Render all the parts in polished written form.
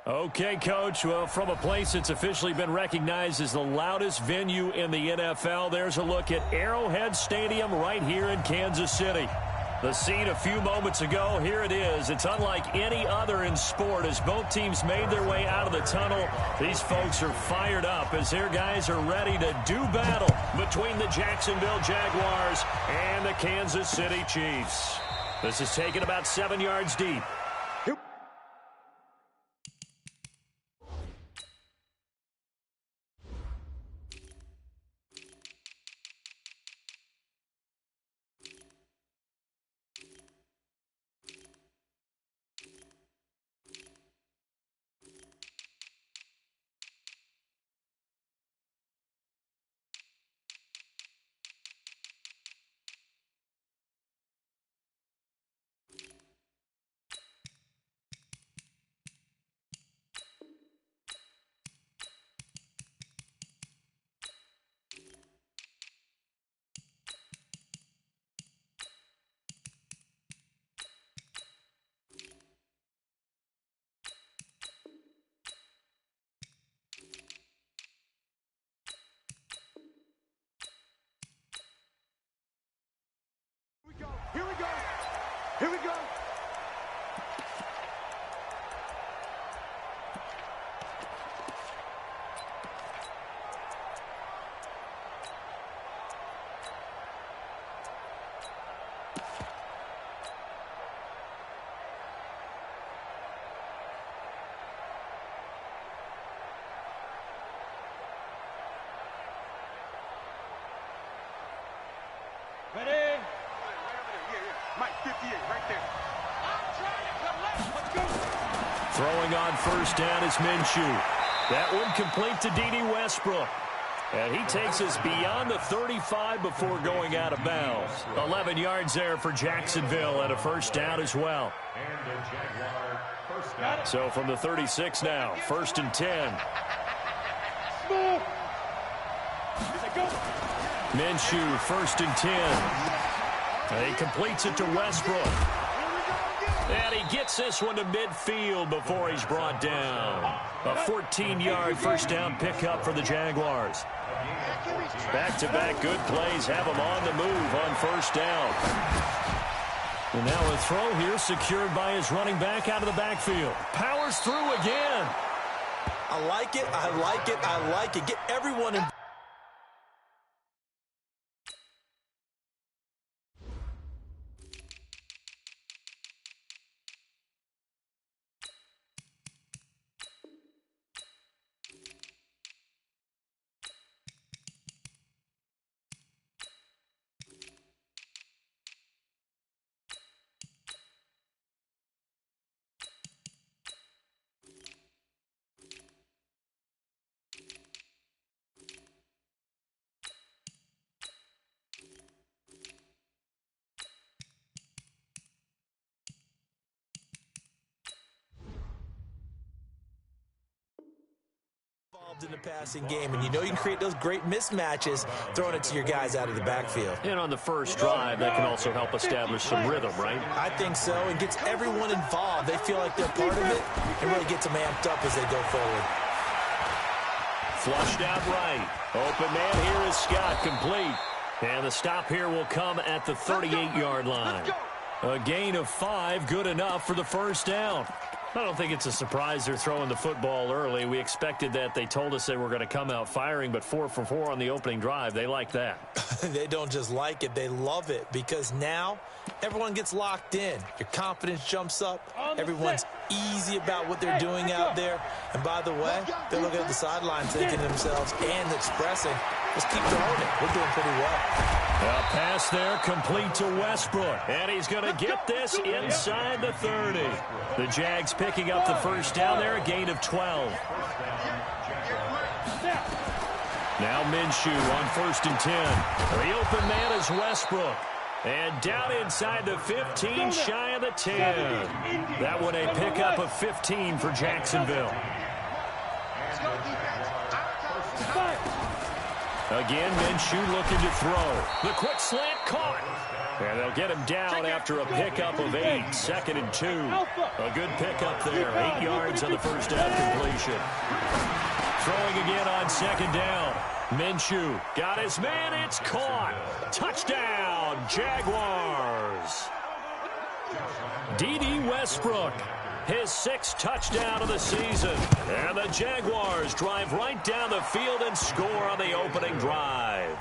Okay, Coach. Well, from a place that's officially been recognized as the loudest venue in the NFL, there's a look at Arrowhead Stadium right here in Kansas City. The scene a few moments ago, here it is. It's unlike any other in sport as both teams made their way out of the tunnel. These folks are fired up as their guys are ready to do battle between the Jacksonville Jaguars and the Kansas City Chiefs. This is taken about 7 yards deep. Here we go. Here we go. Ready? Mike, 58, right there. I'm trying to collect. Let's go. Throwing on first down is Minshew. That one complete to D.D. Westbrook. And he takes us beyond the 35 before going out of bounds. 11 yards there for Jacksonville and a first down as well. So from the 36 now, 1st and 10. Minshew, 1st and 10. And he completes it to Westbrook. And he gets this one to midfield before he's brought down. A 14-yard first down pickup for the Jaguars. Back-to-back good plays have him on the move on first down. And now a throw here secured by his running back out of the backfield. Powers through again. I like it, I like it, I like it. Get everyone in. In the passing game, and you know you can create those great mismatches throwing it to your guys out of the backfield. And on the first drive, that can also help establish some rhythm, right? I think so, and gets everyone involved. They feel like they're part of it and really gets them amped up as they go forward. Flushed out right. Open man here is Scott, complete. And the stop here will come at the 38-yard line. A gain of 5, good enough for the first down. I don't think it's a surprise they're throwing the football early. We expected that. They told us they were going to come out firing, but 4 for 4 on the opening drive. They like that. They don't just like it. They love it because now everyone gets locked in. Your confidence jumps up. Everyone's easy about what they're doing out there. And by the way, they're looking at the sideline thinking to themselves and expressing, just keep throwing it. We're doing pretty well. A pass there complete to Westbrook. And he's going to get this inside the 30. The Jags picking up the first down there, a gain of 12. Now Minshew on 1st and 10. The open man is Westbrook. And down inside the 15, shy of the 10. That one a pickup of 15 for Jacksonville. Again, Minshew looking to throw. The quick slant caught. And they'll get him down after a pickup of 8, 2nd and 2. A good pickup there, 8 yards on the first down completion. Throwing again on 2nd down. Minshew got his man, it's caught. Touchdown, Jaguars. D.D. Westbrook, his 6th touchdown of the season. And the Jaguars drive right down the field and score on the opening drive.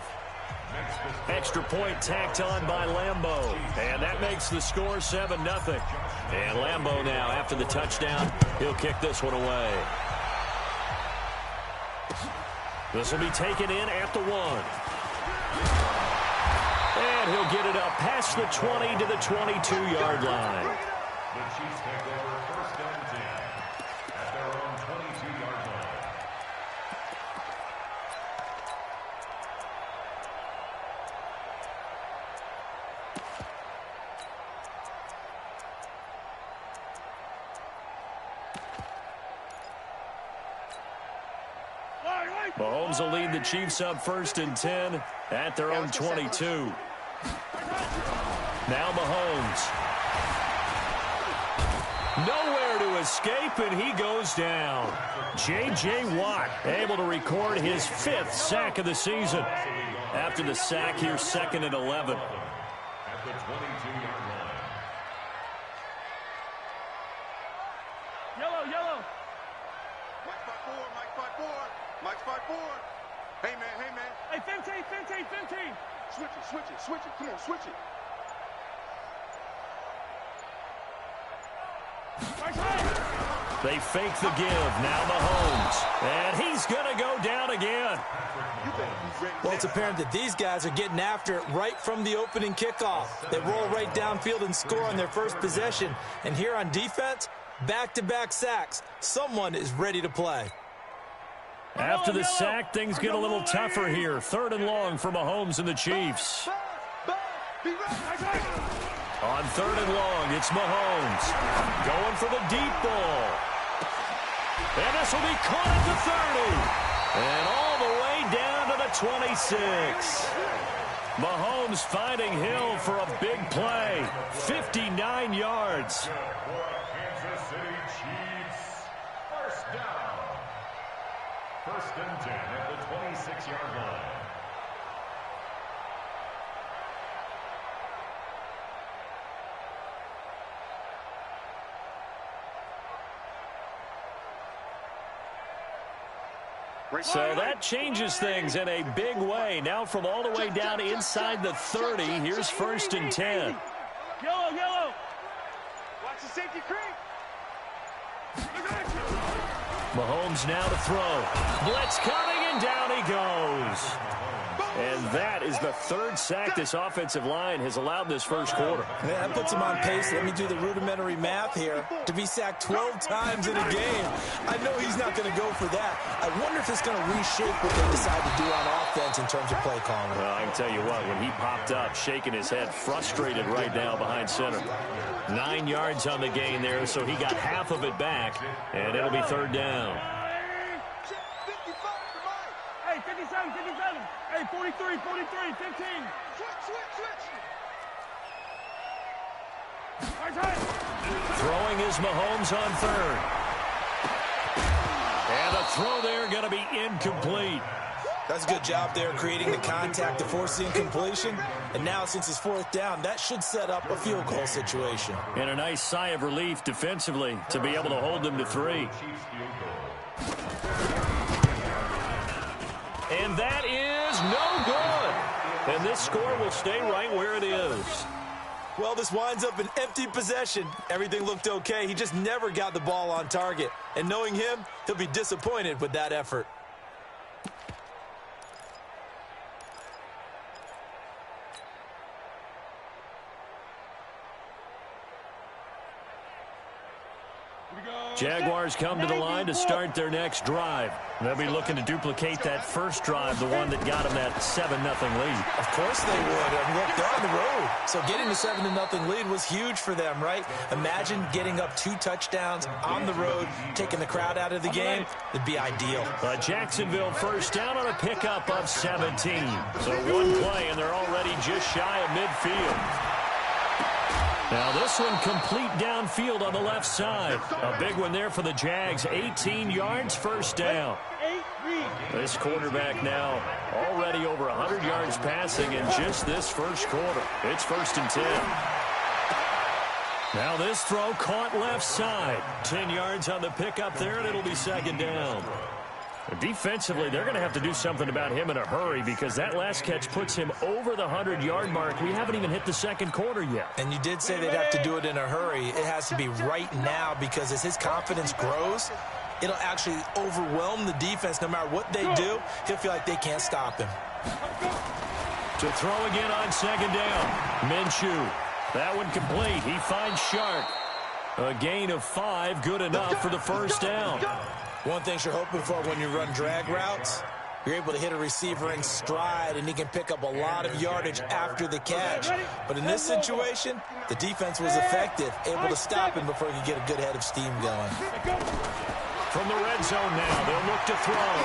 Extra point tacked on by Lambeau. And that makes the score 7-0. And Lambeau now, after the touchdown, he'll kick this one away. This will be taken in at the 1. And he'll get it up past the 20 to the 22-yard line. The Chiefs take over 1st and 10 at their own 22-yard line. Mahomes will lead the Chiefs up 1st and 10 at their own 22. Now Mahomes. Nowhere to escape, and he goes down. J.J. Watt able to record his 5th sack of the season. After the sack, here's 2nd and 11. At the 22-yard line. Yellow. Mike 5-4, Mike 5-4. Mike 5-4. Hey, man. Hey, 15. Switch it. Come on, switch it. They fake the give. Now Mahomes. And he's going to go down again. Well, it's apparent that these guys are getting after it right from the opening kickoff. They roll right downfield and score on their first possession. And here on defense, back-to-back sacks. Someone is ready to play. After the sack, things get a little tougher here. 3rd and long for Mahomes and the Chiefs. On 3rd and long, it's Mahomes going for the deep ball. And this will be caught at the 30. And all the way down to the 26. Mahomes finding Hill for a big play. 59 yards. Kansas City Chiefs. 1st down. 1st and 10 at the 26-yard line. So that changes things in a big way. Now from all the way down inside the 30, here's 1st and 10. Yellow. Watch the safety creep. Mahomes now to throw. Blitz coming, and down he goes. And that is the 3rd sack this offensive line has allowed this first quarter. Yeah, that puts him on pace. Let me do the rudimentary math here. To be sacked 12 times in a game. I know he's not going to go for that. I wonder if it's going to reshape what they decide to do on offense in terms of play calling. Well, I can tell you what, when he popped up, shaking his head, frustrated right now behind center. 9 yards on the gain there, so he got half of it back, and it'll be 3rd down. Hey, 57. Hey, 43, 15. Throwing is Mahomes on 3rd. And the throw there going to be incomplete. That's a good job there creating the contact to force the incompletion. And now since it's 4th down, that should set up a field goal situation. And a nice sigh of relief defensively to be able to hold them to 3. And that is no good. And this score will stay right where it is. Well, this winds up an empty possession. Everything looked okay. He just never got the ball on target. And knowing him, he'll be disappointed with that effort. Jaguars come to the line to start their next drive. They'll be looking to duplicate that first drive, the one that got them that 7-0 lead. Of course they would. And look, they're on the road. So getting the 7-0 lead was huge for them, right? Imagine getting up 2 touchdowns on the road, taking the crowd out of the game. It'd be ideal. Jacksonville first down on a pickup of 17. So one play, and they're already just shy of midfield. Now this one complete downfield on the left side. A big one there for the Jags. 18 yards, first down. This quarterback now already over 100 yards passing in just this first quarter. It's 1st and 10. Now this throw caught left side. 10 yards on the pickup there, and it'll be 2nd down. Defensively, they're going to have to do something about him in a hurry because that last catch puts him over the 100-yard mark. We haven't even hit the second quarter yet. And you did say they'd have to do it in a hurry. It has to be right now because as his confidence grows, it'll actually overwhelm the defense. No matter what they do, he'll feel like they can't stop him. To throw again on 2nd down. Minshew. That one complete. He finds Shark. A gain of 5, good enough for the first down. One thing you're hoping for when you run drag routes, you're able to hit a receiver in stride, and he can pick up a lot of yardage after the catch. But in this situation, the defense was effective, able to stop him before he could get a good head of steam going. From the red zone now, they'll look to throw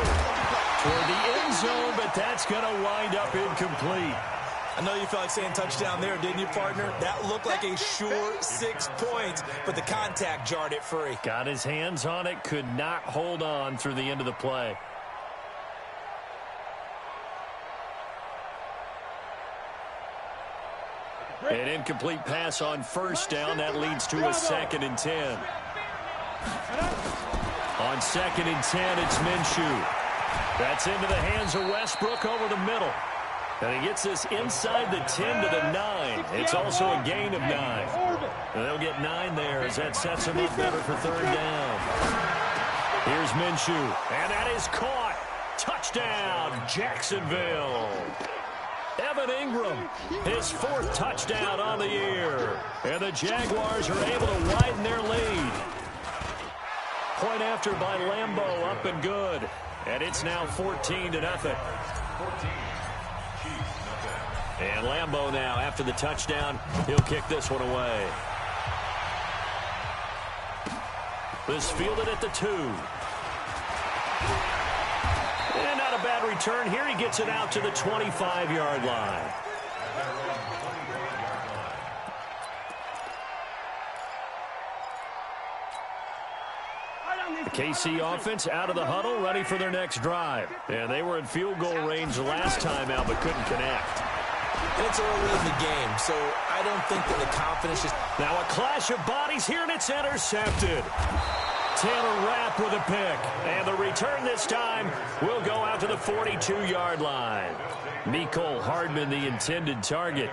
toward the end zone, but that's going to wind up incomplete. I know you felt like saying touchdown there, didn't you, partner? That looked like a sure 6 points, but the contact jarred it free. Got his hands on it, could not hold on through the end of the play. An incomplete pass on first down. That leads to a 2nd and 10. On 2nd and 10, it's Minshew. That's into the hands of Westbrook over the middle. And he gets this inside the 10 to the 9. It's also a gain of 9. And they'll get 9 there as that sets him up better for 3rd down. Here's Minshew. And that is caught. Touchdown, Jacksonville. Evan Ingram, his 4th touchdown on the year. And the Jaguars are able to widen their lead. Point after by Lambeau, up and good. And it's now 14-0. And Lambeau now, after the touchdown, he'll kick this one away. This fielded at the 2. And not a bad return here. He gets it out to the 25-yard line. The KC offense out of the huddle, ready for their next drive. And they were in field goal range last time out, but couldn't connect. And it's early in the game, so I don't think that the confidence is... Now a clash of bodies here, and it's intercepted. Taylor Rapp with a pick. And the return this time will go out to the 42-yard line. Mecole Hardman, the intended target.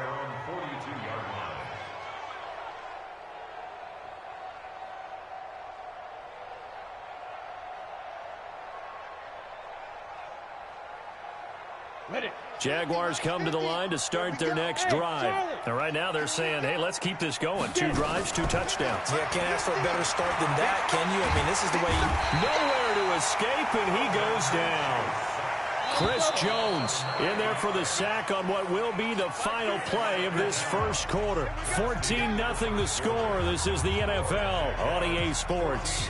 Jaguars come to the line to start their next drive. And right now they're saying, hey, let's keep this going. 2 drives, 2 touchdowns. Yeah, can't ask for a better start than that, can you? I mean, this is the way you... Nowhere to escape, and he goes down. Chris Jones in there for the sack on what will be the final play of this first quarter. 14-0 the score. This is the NFL on EA Sports.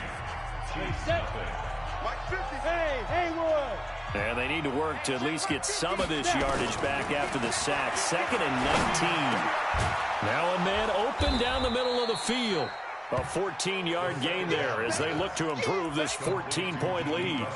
Hey, Haywood. And they need to work to at least get some of this yardage back after the sack. 2nd and 19. Now a man open down the middle of the field. A 14-yard gain there as they look to improve this 14-point lead.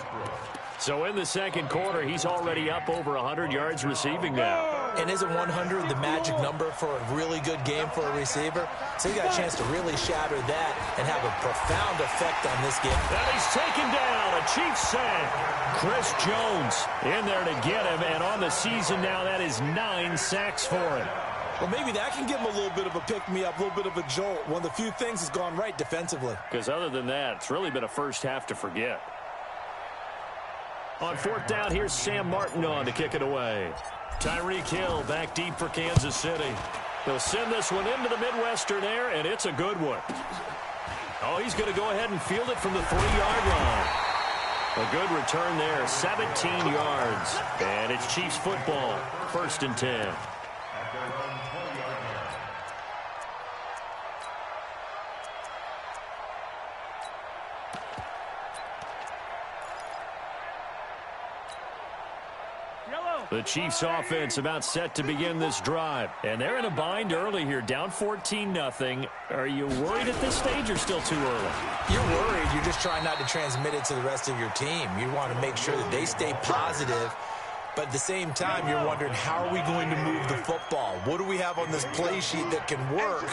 So in the second quarter, he's already up over 100 yards receiving now. And isn't 100 the magic number for a really good game for a receiver? So he got a chance to really shatter that and have a profound effect on this game. And he's taken down. A Chiefs sack. Chris Jones in there to get him. And on the season now, that is 9 sacks for him. Well, maybe that can give him a little bit of a pick-me-up, a little bit of a jolt. One of the few things has gone right defensively. Because other than that, it's really been a first half to forget. On 4th down, here's Sam Martin on to kick it away. Tyreek Hill back deep for Kansas City. They'll send this one into the Midwestern air, and it's a good one. Oh, he's going to go ahead and field it from the 3-yard line. A good return there, 17 yards. And it's Chiefs football, 1st and 10. Yellow. The Chiefs offense about set to begin this drive. And they're in a bind early here, down 14-0. Are you worried at this stage or still too early? You're worried. You're just trying not to transmit it to the rest of your team. You want to make sure that they stay positive. But at the same time, you're wondering, how are we going to move the football? What do we have on this play sheet that can work?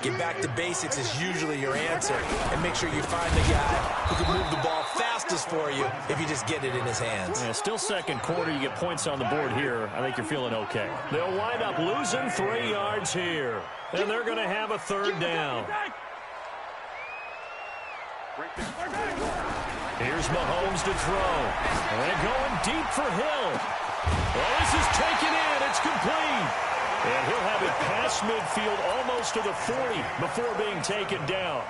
Get back to basics is usually your answer. And make sure you find the guy who can move the ball fastest for you if you just get it in his hands. Yeah, still second quarter. You get points on the board here. I think you're feeling okay. They'll wind up losing 3 yards here. And they're going to have a third down. Here's Mahomes to throw. And going deep for Hill. Well, this is taken in. It's complete. And he'll have it past midfield almost to the 40 before being taken down.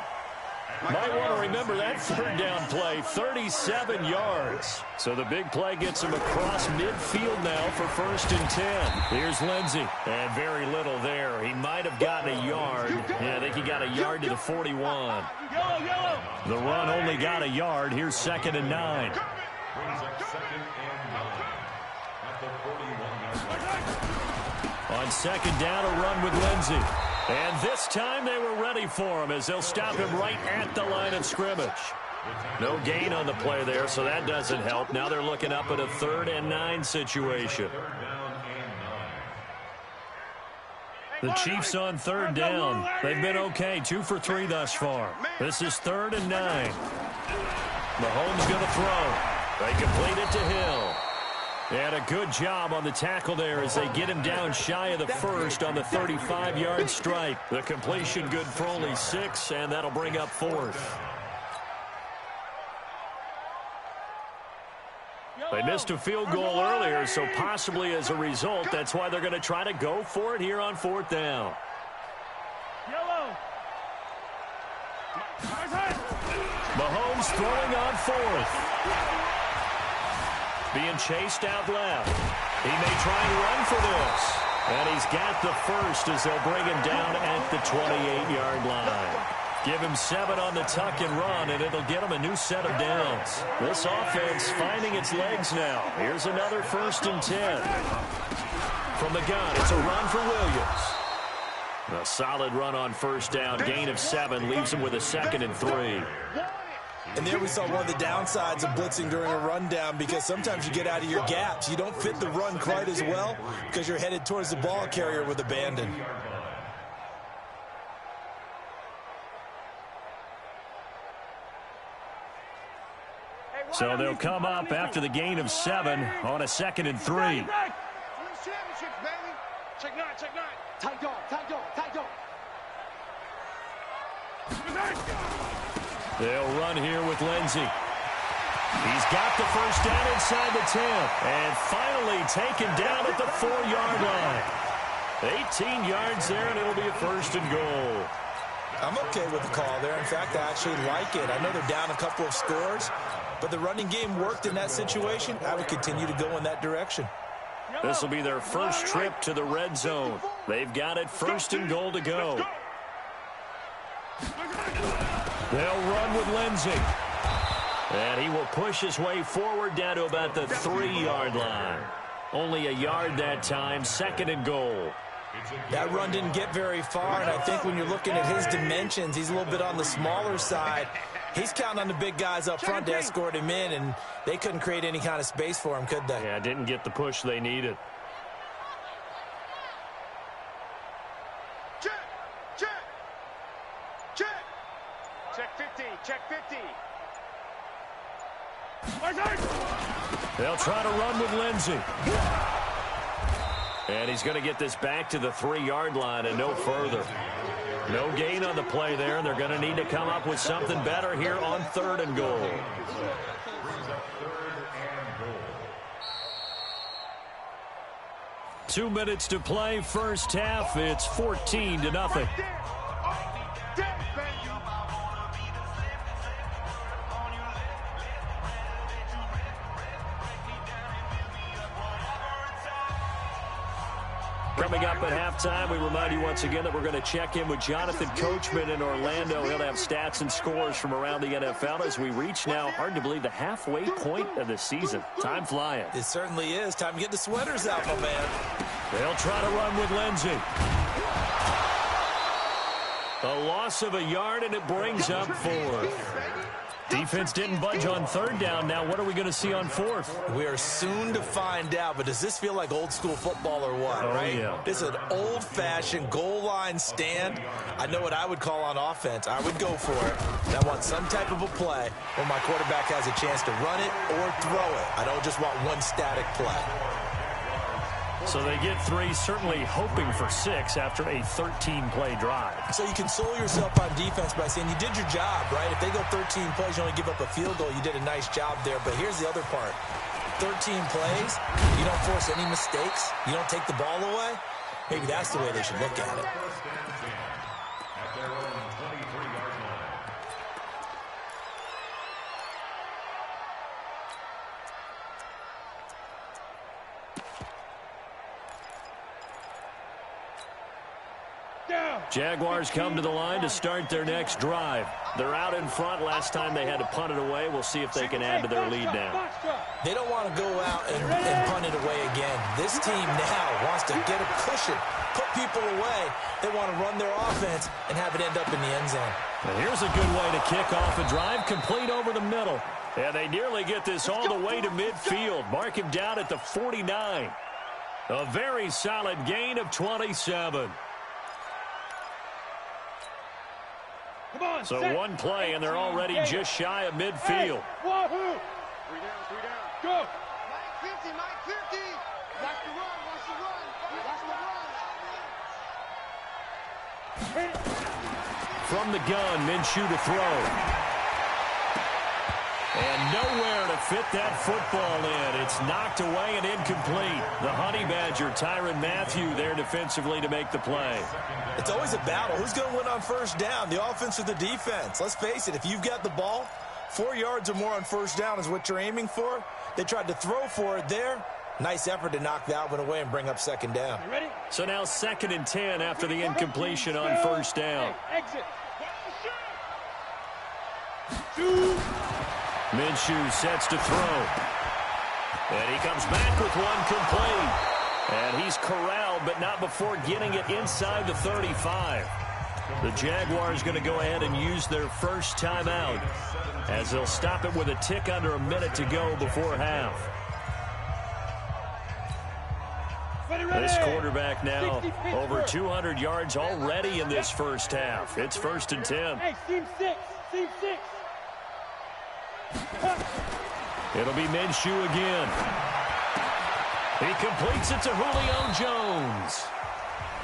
Might want to remember that third down play, 37 yards. So the big play gets him across midfield now for 1st and 10. Here's Lindsey. And very little there. He might have gotten a yard. Yeah, I think he got a yard to the 41. The run only got a yard. Here's 2nd and 9. On 2nd down, a run with Lindsey. And this time they were ready for him as they'll stop him right at the line of scrimmage. No gain on the play there, so that doesn't help. Now they're looking up at a 3rd and 9 situation. The Chiefs on 3rd down. They've been okay, 2 for 3 thus far. This is 3rd and 9. Mahomes going to throw. They complete it to Hill. And a good job on the tackle there as they get him down shy of the 1st on the 35-yard strike. The completion good for only 6, and that'll bring up 4th. They missed a field goal earlier, so possibly as a result, that's why they're going to try to go for it here on 4th down. Mahomes throwing on 4th. Being chased out left. He may try and run for this. And he's got the 1st as they'll bring him down at the 28-yard line. Give him 7 on the tuck and run, and it'll get him a new set of downs. This offense finding its legs now. Here's another 1st and 10. From the gun, it's a run for Williams. A solid run on 1st down. Gain of 7 leaves him with a 2nd and 3. And there we saw one of the downsides of blitzing during a rundown, because sometimes you get out of your gaps. You don't fit the run quite as well because you're headed towards the ball carrier with abandon. So they'll come up after the gain of 7 on a 2nd and 3. They'll run here with Lindsey. He's got the 1st down inside the 10. And finally taken down at the 4-yard line. 18 yards there, and it'll be a 1st and goal. I'm okay with the call there. In fact, I actually like it. I know they're down a couple of scores, but the running game worked in that situation. I would continue to go in that direction. This will be their first trip to the red zone. They've got it 1st and goal to go. They'll run with Lindsey. And he will push his way forward down to about the 3-yard line. Only a yard that time, 2nd and goal. That run didn't get very far, and I think when you're looking at his dimensions, he's a little bit on the smaller side. He's counting on the big guys up front to escort him in, and they couldn't create any kind of space for him, could they? Yeah, didn't get the push they needed. Check 50, check 50. They'll try to run with Lindsey. And he's going to get this back to the 3-yard line and no further. No gain on the play there, and they're going to need to come up with something better here on 3rd and goal. Two minutes to play, first half. It's 14-0. Coming up at halftime, we remind you once again that we're going to check in with Jonathan Coachman in Orlando. He'll have stats and scores from around the NFL as we reach now, hard to believe, the halfway point of the season. Time flying. It certainly is. Time to get the sweaters out, my man. They'll try to run with Lindsey. A loss of a yard, and it brings up fourth. Defense didn't budge on third down. Now what are we going to see on fourth? We are soon to find out, but does this feel like old school football or what, right? Yeah. This is an old-fashioned goal line stand. I know what I would call on offense. I would go for it. And I want some type of a play where my quarterback has a chance to run it or throw it. I don't just want one static play. So they get 3, certainly hoping for 6 after a 13-play drive. So you console yourself on defense by saying you did your job, right? If they go 13 plays, you only give up a field goal, you did a nice job there. But here's the other part. 13 plays, you don't force any mistakes, you don't take the ball away. Maybe that's the way they should look at it. Jaguars come to the line to start their next drive. They're out in front. Last time they had to punt it away. We'll see if they can add to their lead now. They don't want to go out and punt it away again. This team now wants to get a cushion, put people away. They want to run their offense and have it end up in the end zone. And here's a good way to kick off a drive, complete over the middle. And they nearly get this all the way to midfield. Mark him down at the 49. A very solid gain of 27. So one play, and they're already just shy of midfield. Hey, 3 down, 3 down. Go. Mike 50, Mike 50. Watch the run, watch the run. Watch the run. From the gun, Minshew to throw. And nowhere to fit that football in. It's knocked away and incomplete. The Honey Badger, Tyrann Mathieu, there defensively to make the play. It's always a battle. Who's going to win on first down, the offense or the defense? Let's face it, if you've got the ball, 4 yards or more on first down is what you're aiming for. They tried to throw for it there. Nice effort to knock that one away and bring up second down. You ready? So now 2nd and 10 after the incompletion on first down. Hey, exit. Minshew sets to throw. And he comes back with one complete. And he's corralled, but not before getting it inside the 35. The Jaguars going to go ahead and use their first timeout as they'll stop it with a tick under a minute to go before half. This quarterback now over 200 yards already in this first half. It's 1st and 10. Hey, seam 6. Seam 6. It'll be Minshew again. He completes it to Julio Jones.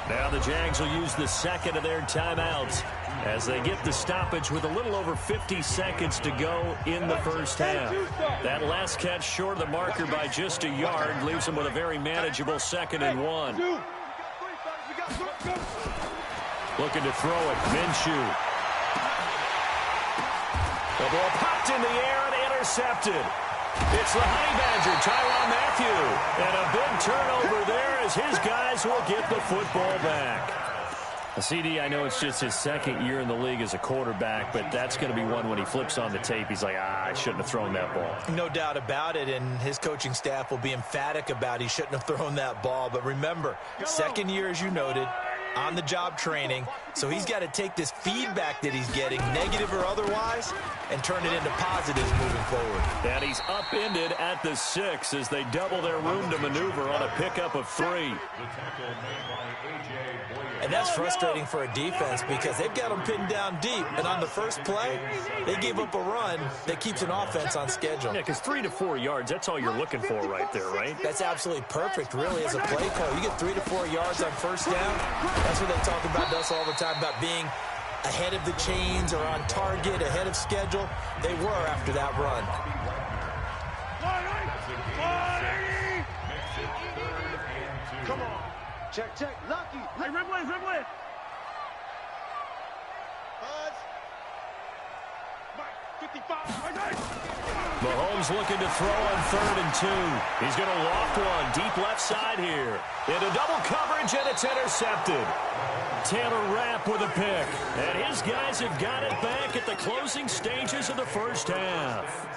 Now the Jags will use the second of their timeouts as they get the stoppage with a little over 50 seconds to go in the first half. That last catch short of the marker by just a yard leaves them with a very manageable 2nd and 1. Looking to throw it, Minshew. The ball popped in the air and intercepted. It's the Honey Badger, Tyrann Mathieu. And a big turnover there as his guys will get the football back. CD, I know it's just his 2nd year in the league as a quarterback, but that's going to be one when he flips on the tape. He's like, I shouldn't have thrown that ball. No doubt about it, and his coaching staff will be emphatic about he shouldn't have thrown that ball. But remember, 2nd year, as you noted, on-the-job training. So he's got to take this feedback that he's getting, negative or otherwise, and turn it into positives moving forward. And he's upended at the 6 as they double their room to maneuver on a pickup of 3. And that's frustrating for a defense because they've got them pinned down deep. And on the first play, they gave up a run that keeps an offense on schedule. Yeah, because 3 to 4 yards, that's all you're looking for right there, right? That's absolutely perfect, really, as a play call. You get 3 to 4 yards on first down. That's what they talk about us all the time, about being ahead of the chains or on target, ahead of schedule. They were after that run. Come on. Check, check. Lucky. Hey, Ripley, Ripley. Buzz. Mike, Mahomes looking to throw on 3rd and 2. He's going to loft one deep left side here. Into double coverage, and it's intercepted. Taylor Rapp with a pick. And his guys have got it back at the closing stages of the first half.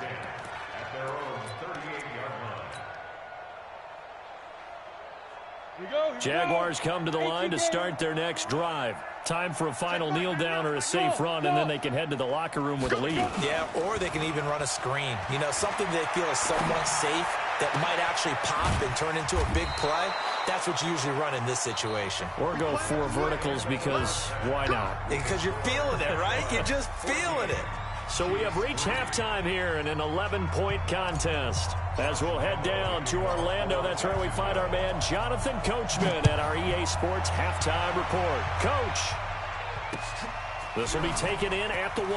Jaguars come to the line to start their next drive. Time for a final kneel down or a safe run, and then they can head to the locker room with a lead. Yeah, or they can even run a screen. You know, something they feel is somewhat safe that might actually pop and turn into a big play. That's what you usually run in this situation. Or go 4 verticals because why not? Because you're feeling it, right? You're just feeling it. So we have reached halftime here in an 11-point contest. As we'll head down to Orlando, that's where we find our man Jonathan Coachman at our EA Sports Halftime Report. Coach, this will be taken in at the 1.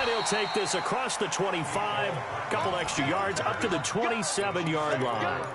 And he'll take this across the 25, couple extra yards up to the 27-yard line.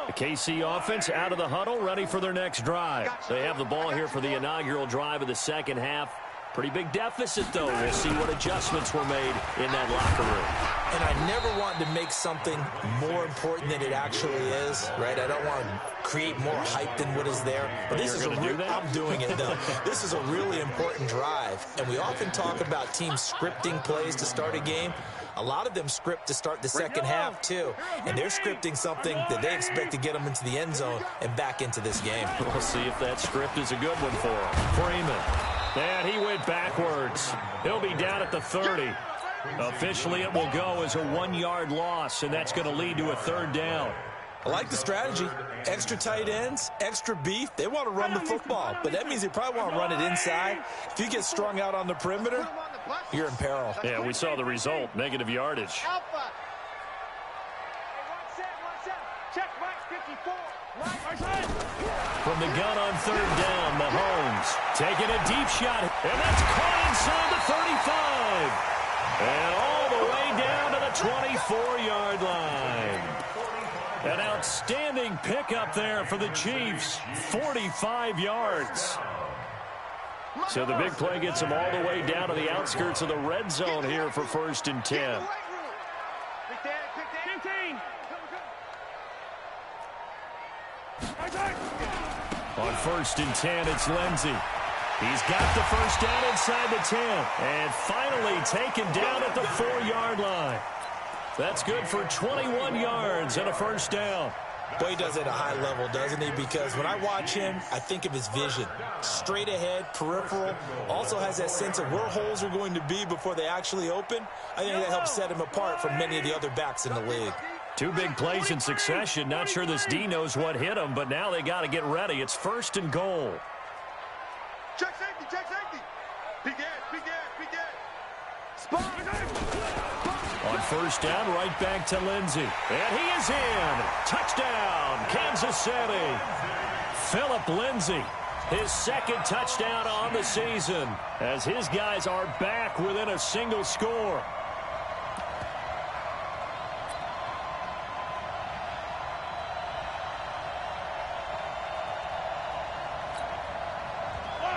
The KC offense out of the huddle, ready for their next drive. They have the ball here for the inaugural drive of the second half. Pretty big deficit, though. We'll see what adjustments were made in that locker room. And I never want to make something more important than it actually is, right? I don't want to create more hype than what is there. But this is I'm doing it, though. This is a really important drive. And we often talk about teams scripting plays to start a game. A lot of them script to start the second half, too. And they're scripting something that they expect to get them into the end zone and back into this game. We'll see if that script is a good one for them. Freeman. And he went backwards. He'll be down at the 30. Officially, it will go as a 1-yard loss, and that's going to lead to a 3rd down. I like the strategy. Extra tight ends, extra beef. They want to run the football, but that means they probably want to run it inside. If you get strung out on the perimeter, you're in peril. Yeah, we saw the result, negative yardage. From the gun on 3rd down, Mahomes taking a deep shot, and that's caught inside the 35. And all the way down to the 24-yard line. An outstanding pickup there for the Chiefs, 45 yards. So the big play gets them all the way down to the outskirts of the red zone here for 1st and 10. On 1st and 10, it's Lindsey. He's got the first down inside the 10. And finally taken down at the 4-yard line. That's good for 21 yards and a first down. Boy, he does it at a high level, doesn't he? Because when I watch him, I think of his vision. Straight ahead, peripheral. Also has that sense of where holes are going to be before they actually open. I think that helps set him apart from many of the other backs in the league. 2 big plays in succession. Not sure this D knows what hit him, but now they got to get ready. It's 1st and goal. Check safety, check safety. Big ass, big ass, big ass. Spot. On 1st down, right back to Lindsey. And he is in. Touchdown, Kansas City. Philip Lindsey, his 2nd touchdown on the season, as his guys are back within a single score.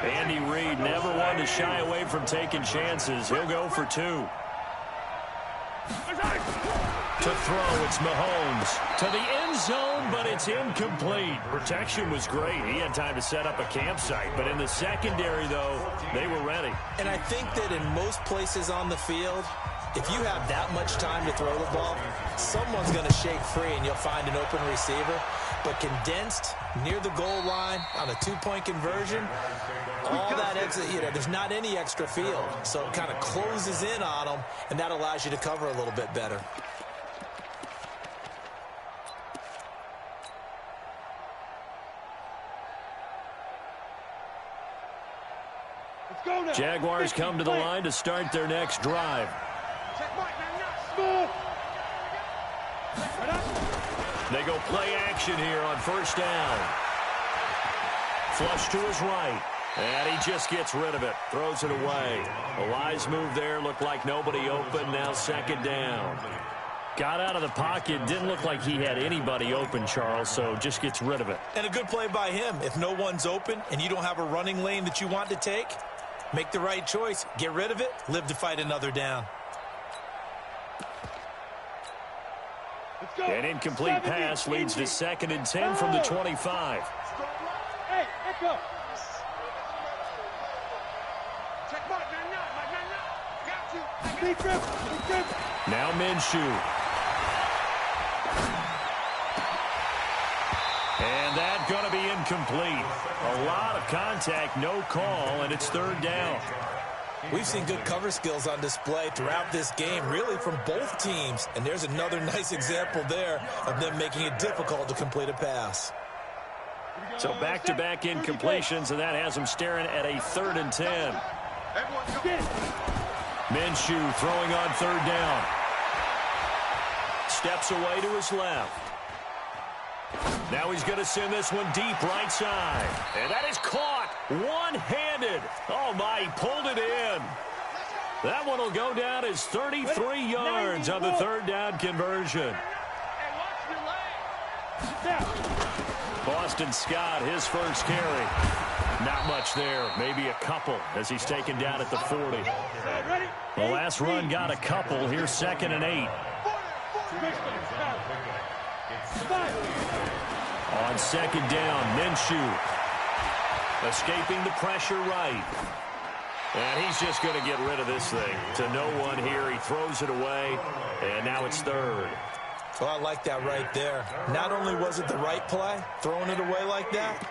Andy Reid never one to shy away from taking chances. He'll go for 2. To throw, it's Mahomes. To the end zone, but it's incomplete. Protection was great. He had time to set up a campsite. But in the secondary, though, they were ready. And I think that in most places on the field, if you have that much time to throw the ball, someone's going to shake free and you'll find an open receiver. But condensed near the goal line on a 2-point conversion, all that exit, there's not any extra field. So it kind of closes in on them, and that allows you to cover a little bit better. Jaguars come to the line to start their next drive. They go play action here on 1st down. Flush to his right. And he just gets rid of it. Throws it away. A wise move there. Looked like nobody open. Now 2nd down. Got out of the pocket. Didn't look like he had anybody open, Charles, so just gets rid of it. And a good play by him. If no one's open and you don't have a running lane that you want to take, make the right choice. Get rid of it. Live to fight another down. An incomplete pass leads to 2nd and 10 from the 25. Hey, echo. Check mark, got you. Now Minshew. And that's going to be incomplete. A lot of contact, no call, and it's 3rd down. We've seen good cover skills on display throughout this game, really from both teams. And there's another nice example there of them making it difficult to complete a pass. So back-to-back incompletions, and that has them staring at a 3rd and 10. Minshew throwing on 3rd down. Steps away to his left. Now he's going to send this one deep right side. And that is caught one-handed. Oh, my, he pulled it in. That one will go down as 33 yards on the 3rd down conversion. Boston Scott, his first carry. Not much there. Maybe a couple as he's taken down at the 40. The last run got a couple. Here's 2nd and 8. On 2nd down, Minshew escaping the pressure right. And he's just going to get rid of this thing to no one here. He throws it away, and now it's 3rd. Well, I like that right there. Not only was it the right play, throwing it away like that,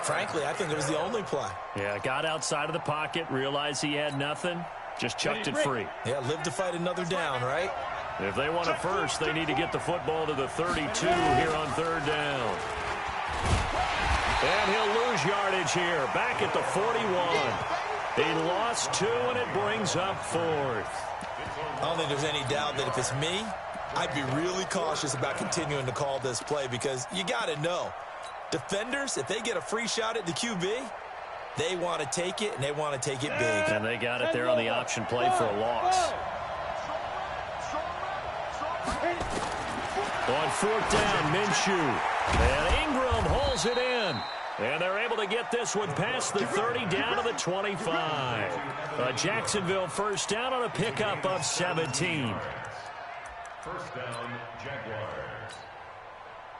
frankly, I think it was the only play. Yeah, got outside of the pocket, realized he had nothing, just chucked it free. Yeah, live to fight another down, right? If they want it first, they need to get the football to the 32 here on 3rd down. And he'll lose yardage here, back at the 41. He lost 2, and it brings up 4th. I don't think there's any doubt that if it's me, I'd be really cautious about continuing to call this play because you got to know, defenders, if they get a free shot at the QB, they want to take it, and they want to take it big. And they got it there on the option play for a loss. On 4th down, Minshew. And Ingram holds it in. And they're able to get this one past the 30 down to the 25. A Jacksonville first down on a pickup of 17. First down, Jaguars.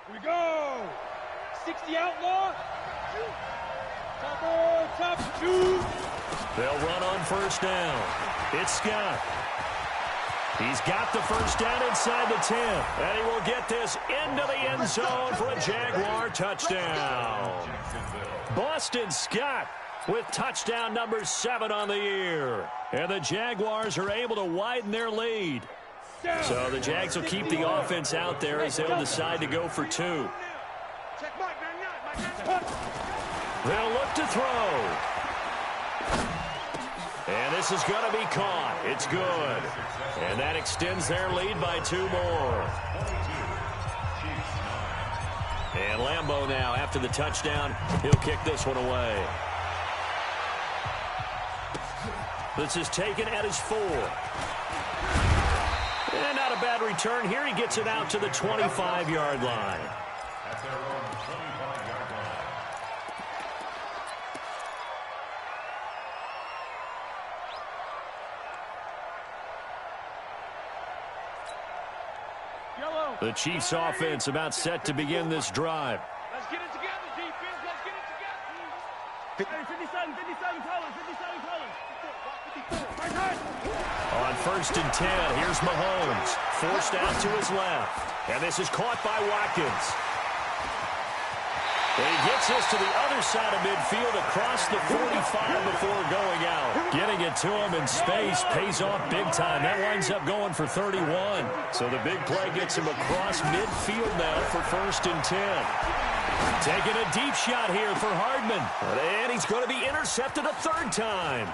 Here we go. 60 outlaw. Top 2. They'll run on 1st down. It's Scott. He's got the first down inside the 10. And he will get this into the end zone for a Jaguar touchdown. Boston Scott with touchdown number 7 on the year. And the Jaguars are able to widen their lead. So the Jags will keep the offense out there as they'll decide to go for 2. They'll look to throw. And this is going to be caught. It's good. And that extends their lead by 2 more. And Lambeau now, after the touchdown, he'll kick this one away. This is taken at his 4. And not a bad return here. He gets it out to the 25-yard line. At their own 25-yard line. The Chiefs offense about set to begin this drive. Let's get it together, defense. Let's get it together. 57 colors. On 1st and 10, here's Mahomes. Forced out to his left. And this is caught by Watkins. And he gets this to the other side of midfield across the 45 before going out. Getting it to him in space pays off big time. That winds up going for 31. So the big play gets him across midfield now for 1st and 10. Taking a deep shot here for Hardman. And he's going to be intercepted a 3rd time.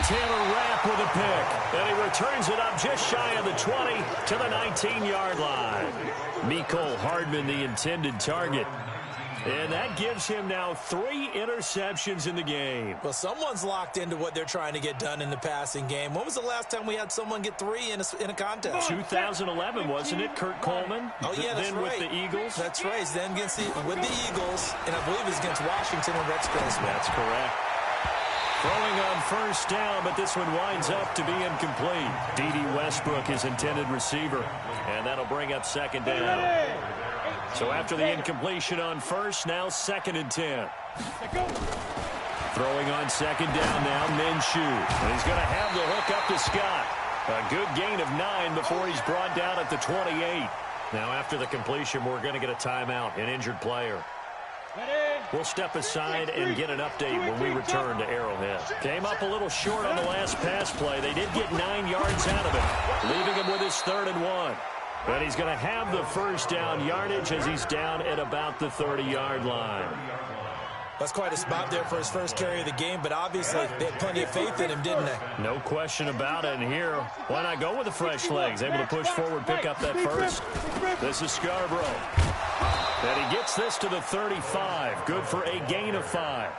Taylor Rapp with a pick. And he returns it up just shy of the 20 to the 19-yard line. Mecole Hardman, the intended target. And that gives him now 3 interceptions in the game. Well, someone's locked into what they're trying to get done in the passing game. When was the last time we had someone get 3 in a contest? 2011, wasn't it, Kurt Coleman? Oh, yeah, that's then right. with the Eagles? That's right. Then with the Eagles, and I believe it's against Washington and Rex Grossman. That's correct. Throwing on first down, but this one winds up to be incomplete. D.D. Westbrook is intended receiver, and that'll bring up second down. So after the incompletion on first, now 2nd and 10. Throwing on second down now, Minshew. And he's going to have the hook up to Scott. A good gain of 9 before he's brought down at the 28. Now after the completion, we're going to get a timeout, an injured player. We'll step aside and get an update when we return to Arrowhead. Came up a little short on the last pass play. They did get 9 yards out of it, leaving him with his 3rd and 1. But he's going to have the first down yardage as he's down at about the 30-yard line. That's quite a spot there for his first carry of the game, but obviously they had plenty of faith in him, didn't they? No question about it. And here, why not go with the fresh legs? Able to push forward, pick up that first. This is Scarborough. And he gets this to the 35. Good for a gain of 5.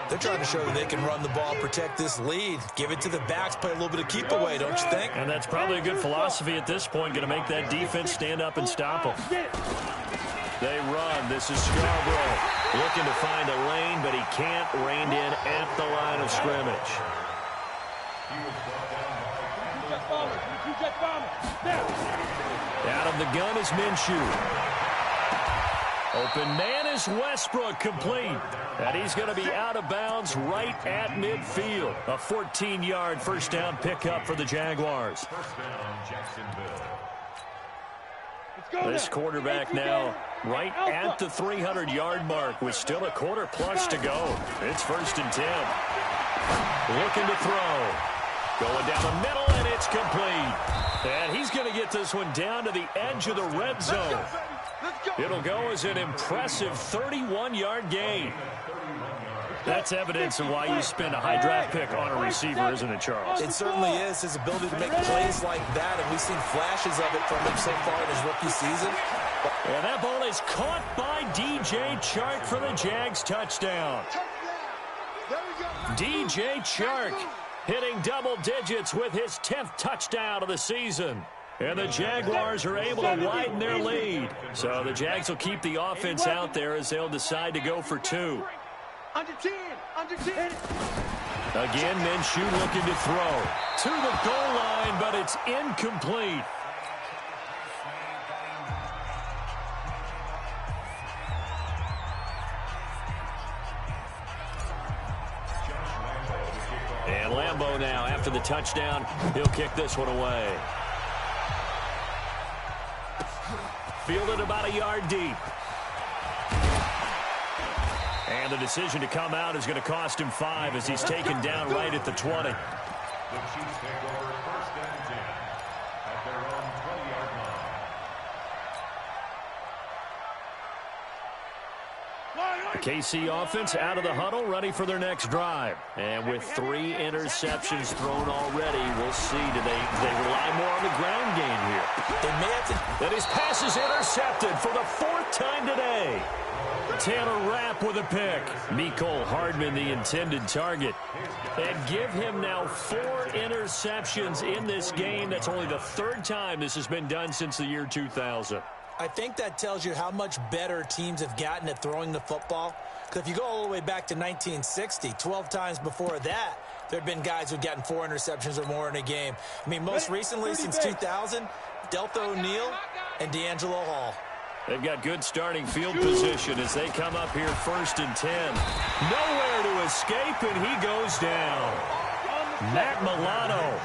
They're trying to show that they can run the ball, protect this lead, give it to the backs, play a little bit of keep away, don't you think? And that's probably a good philosophy at this point, going to make that defense stand up and stop them. They run. This is Scarborough looking to find a lane, but he can't, reined in at the line of scrimmage. Out of the gun is Minshew. Open man is Westbrook, complete. And he's going to be out of bounds right at midfield. A 14-yard first down pickup for the Jaguars. This quarterback now right at the 300-yard mark with still a quarter plus to go. It's 1st and 10. Looking to throw. Going down the middle, and it's complete. And he's going to get this one down to the edge of the red zone. It'll go as an impressive 31-yard gain. That's evidence of why you spend a high draft pick on a receiver, isn't it, Charles? It certainly is, his ability to make plays like that, and we've seen flashes of it from him so far in his rookie season. And that ball is caught by DJ Chark for the Jags touchdown. DJ Chark hitting double digits with his 10th touchdown of the season. And the Jaguars are able to widen their lead. So the Jags will keep the offense out there as they'll decide to go for 2. Under 10. Again, Minshew looking to throw to the goal line, but it's incomplete. And Lambeau now, after the touchdown, he'll kick this one away. Fielded about a yard deep. And the decision to come out is going to cost him 5 as he's taken down right at the 20. The Chiefs take over 1st and 10 at their own 20-yard line. The KC offense out of the huddle, ready for their next drive. And with 3 interceptions thrown already, we'll see. Do they rely more on the ground game here? They may have to. And his pass is intercepted for the 4th time today. Taylor Rapp with a pick. Mecole Hardman the intended target. And give him now 4 interceptions in this game. That's only the 3rd time this has been done since the year 2000. I think that tells you how much better teams have gotten at throwing the football. Because if you go all the way back to 1960, 12 times before that, there had been guys who'd gotten 4 interceptions or more in a game. I mean, most recently since 2000, Delta O'Neal and D'Angelo Hall. They've got good starting field position as they come up here 1st and 10. Nowhere to escape, and he goes down. Matt Milano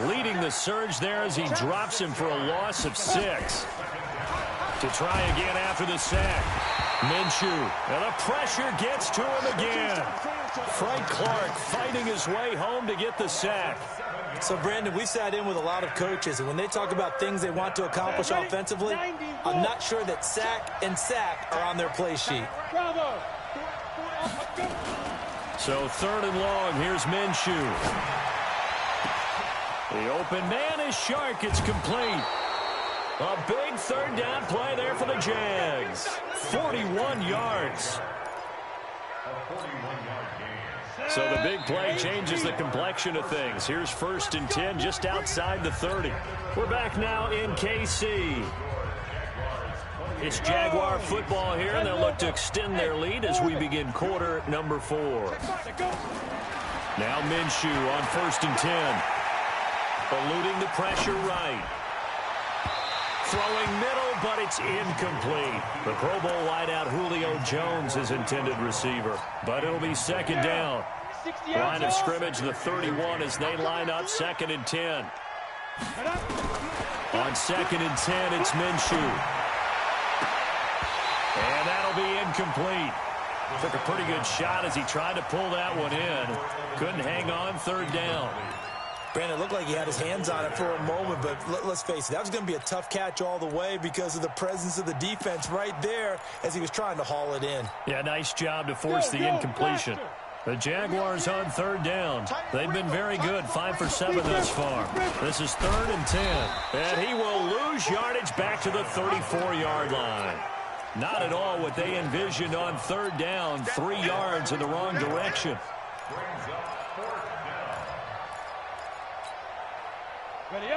leading the surge there as he drops him for a loss of 6. To try again after the sack. Minshew, and the pressure gets to him again. Frank Clark fighting his way home to get the sack. So, Brandon, we've sat in with a lot of coaches, and when they talk about things they want to accomplish offensively, I'm not sure that sack and sack are on their play sheet. So 3rd and long, here's Minshew. The open man is Shark. It's complete. A big third down play there for the Jags. 41 yards. So the big play changes the complexion of things. Here's 1st and 10 just outside the 30. We're back now in KC. It's Jaguar football here, and they'll look to extend their lead as we begin quarter number 4. Now Minshew on 1st and 10. Eluding the pressure right. Throwing middle, but it's incomplete. The Pro Bowl wideout Julio Jones is intended receiver, but it'll be 2nd down. Line of scrimmage, the 31 as they line up 2nd and 10. On 2nd and 10, it's Minshew. And that'll be incomplete. Took a pretty good shot as he tried to pull that one in. Couldn't hang on 3rd down. Brandon, it looked like he had his hands on it for a moment, but let's face it, that was going to be a tough catch all the way because of the presence of the defense right there as he was trying to haul it in. Yeah, nice job to force the incompletion. The Jaguars on 3rd down. They've been very good, 5 for 7 thus far. This is 3rd and 10. And he will lose yardage back to the 34-yard line. Not at all what they envisioned on 3rd down. 3 yards in the wrong direction.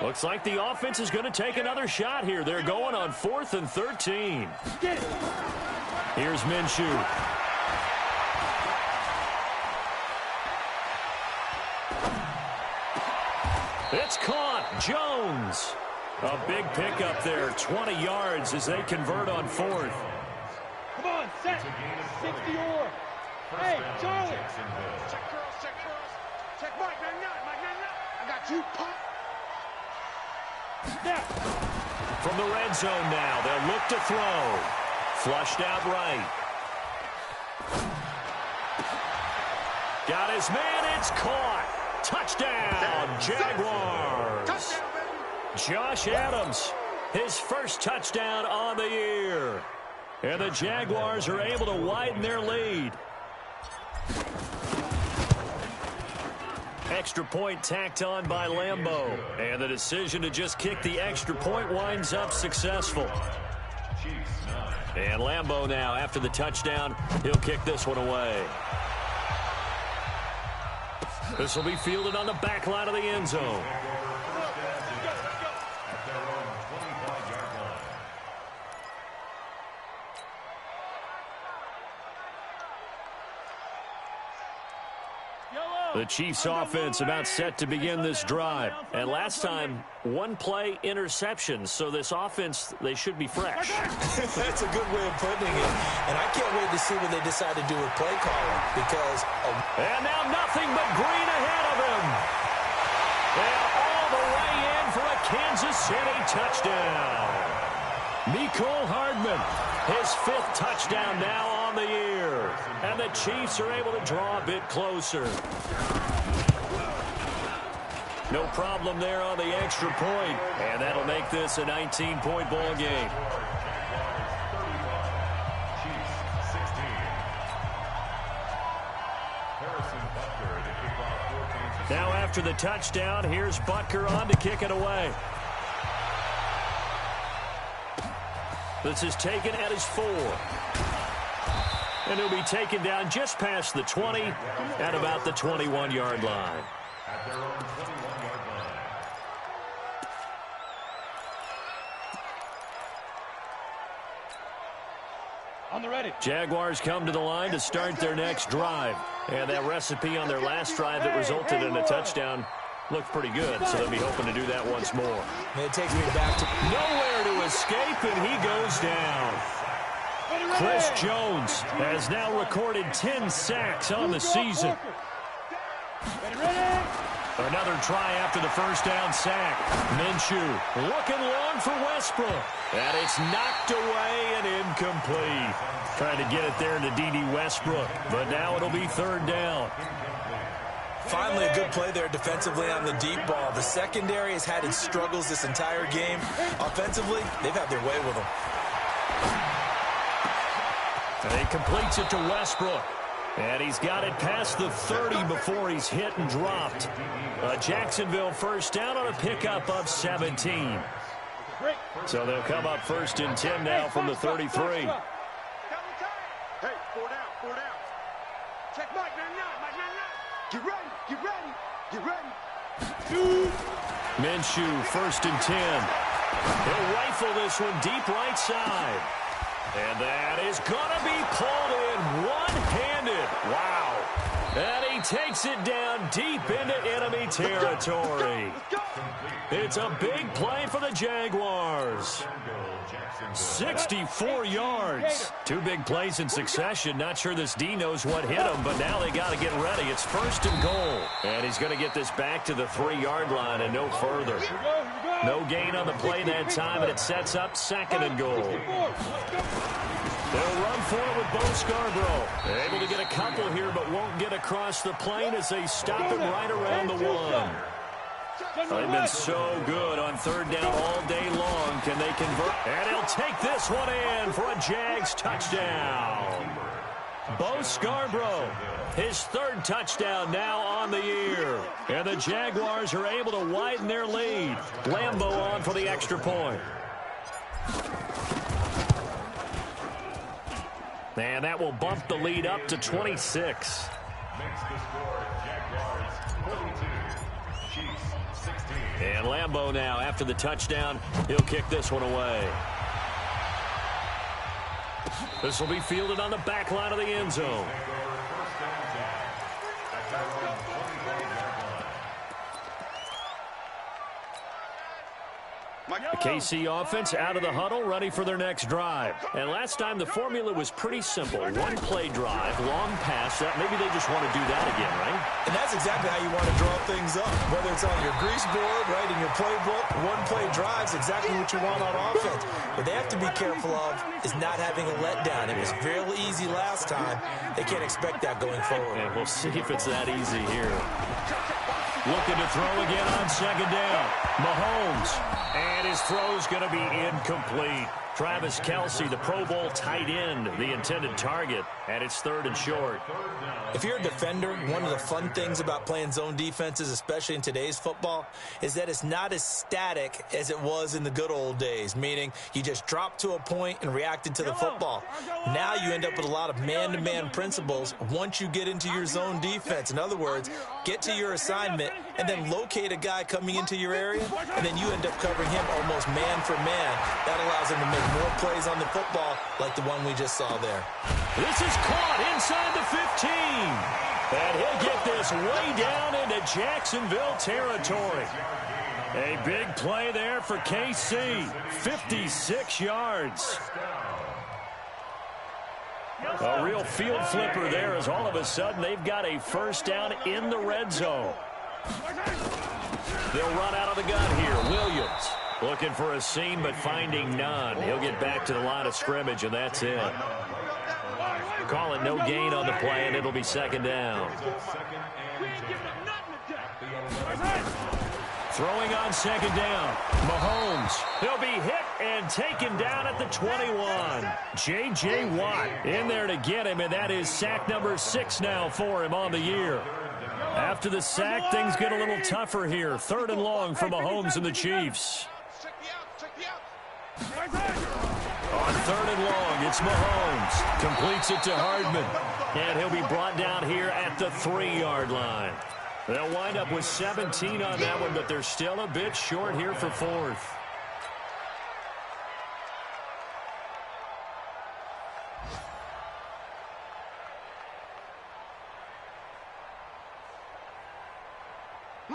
Looks like the offense is going to take another shot here. They're going on 4th and 13. Here's Minshew. It's caught. Jones. A big pickup there. 20 yards as they convert on 4th. Come on, set. 60-or. Hey, Charlie. Check curls, check curls. Check Mike, 99, Mike, 99. I got you, pop. From the red zone now, they'll look to throw. Flushed out right. Got his man, it's caught. Touchdown, Jaguars. Touchdown, baby. Josh Adams, his first touchdown on the year. And the Jaguars are able to widen their lead. Extra point tacked on by Lambeau. And the decision to just kick the extra point winds up successful. And Lambeau now, after the touchdown, he'll kick this one away. This will be fielded on the back line of the end zone. The Chiefs offense about set to begin this drive. And last time, 1 play interception. So this offense, they should be fresh. That's a good way of putting it. And I can't wait to see what they decide to do with play calling because... And now nothing but green ahead of him. And all the way in for a Kansas City touchdown. Mecole Hardman, his 5th touchdown now on the year. And the Chiefs are able to draw a bit closer. No problem there on the extra point. And that'll make this a 19-point ball game. Now after the touchdown, here's Butker on to kick it away. This is taken at his 4. And he'll be taken down just past the 20 at about the 21-yard line. At their own 21-yard line. On the ready. Jaguars come to the line to start their next drive. And that recipe on their last drive that resulted in a touchdown looked pretty good, so they'll be hoping to do that once more. And it takes me back to... Nowhere to escape, and he goes down. Chris Jones has now recorded 10 sacks on the season. Another try after the first down sack. Minshew looking long for Westbrook. And it's knocked away and incomplete. Trying to get it there to D.D. Westbrook. But now it'll be 3rd down. Finally, a good play there defensively on the deep ball. The secondary has had its struggles this entire game. Offensively, they've had their way with them. And he completes it to Westbrook. And he's got it past the 30 before he's hit and dropped. Jacksonville first down on a pickup of 17. So they'll come up 1st and 10 now from the 33. Hey, 4 down, 4 down. Check Mike, 9-9. Get ready. Minshew, 1st and 10. He'll rifle this one deep right side. And that is going to be pulled in one-handed. Wow. And he takes it down deep into enemy territory. It's a big play for the Jaguars. 64 yards. 2 big plays in succession. Not sure this D knows what hit him, but now they got to get ready. It's 1st and goal. And he's going to get this back to the 3-yard line and no further. No gain on the play that time, and it sets up 2nd and goal. They'll run for it with Bo Scarborough. Able to get a couple here, but won't get across the plane as they stop him right around the 1. They've been so good on 3rd down all day long. Can they convert? And he'll take this one in for a Jags touchdown. Bo Scarborough, his 3rd touchdown now on the year. And the Jaguars are able to widen their lead. Lambeau on for the extra point. And that will bump the lead up to 26. Makes the score Jaguars 42, Chiefs 16. And Lambeau now, after the touchdown, he'll kick this one away. This will be fielded on the back line of the end zone. The KC offense out of the huddle, ready for their next drive. And last time the formula was pretty simple. 1-play drive, long pass. Maybe they just want to do that again, right? And that's exactly how you want to draw things up. Whether it's on your grease board, right, in your playbook, 1-play drive's exactly what you want on offense. What they have to be careful of is not having a letdown. It was real easy last time. They can't expect that going forward. And we'll see if it's that easy here. Looking to throw again on 2nd down. Mahomes. And his throw's going to be incomplete. Travis Kelce, the Pro Bowl tight end, the intended target. And it's 3rd and short. If you're a defender, one of the fun things about playing zone defenses, especially in today's football, is that it's not as static as it was in the good old days, meaning you just dropped to a point and reacted to the football. Now you end up with a lot of man-to-man principles once you get into your zone defense. In other words, get to your assignment and then locate a guy coming into your area, and then you end up covering him almost man for man. That allows him to make more plays on the football like the one we just saw there. This is caught inside the 15. And he'll get this way down into Jacksonville territory. A big play there for KC. 56 yards. A real field flipper there as all of a sudden they've got a 1st down in the red zone. They'll run out of the gun here. Williams looking for a seam but finding none. He'll get back to the line of scrimmage, and that's it. Call it no gain on the play, and it'll be 2nd down. Throwing on 2nd down. Mahomes. He'll be hit and taken down at the 21. J.J. Watt in there to get him, and that is sack number 6 now for him on the year. After the sack, things get a little tougher here. 3rd and long for Mahomes and the Chiefs. On 3rd and long, it's Mahomes. Completes it to Hardman. And he'll be brought down here at the 3-yard line. They'll wind up with 17 on that one, but they're still a bit short here for 4th.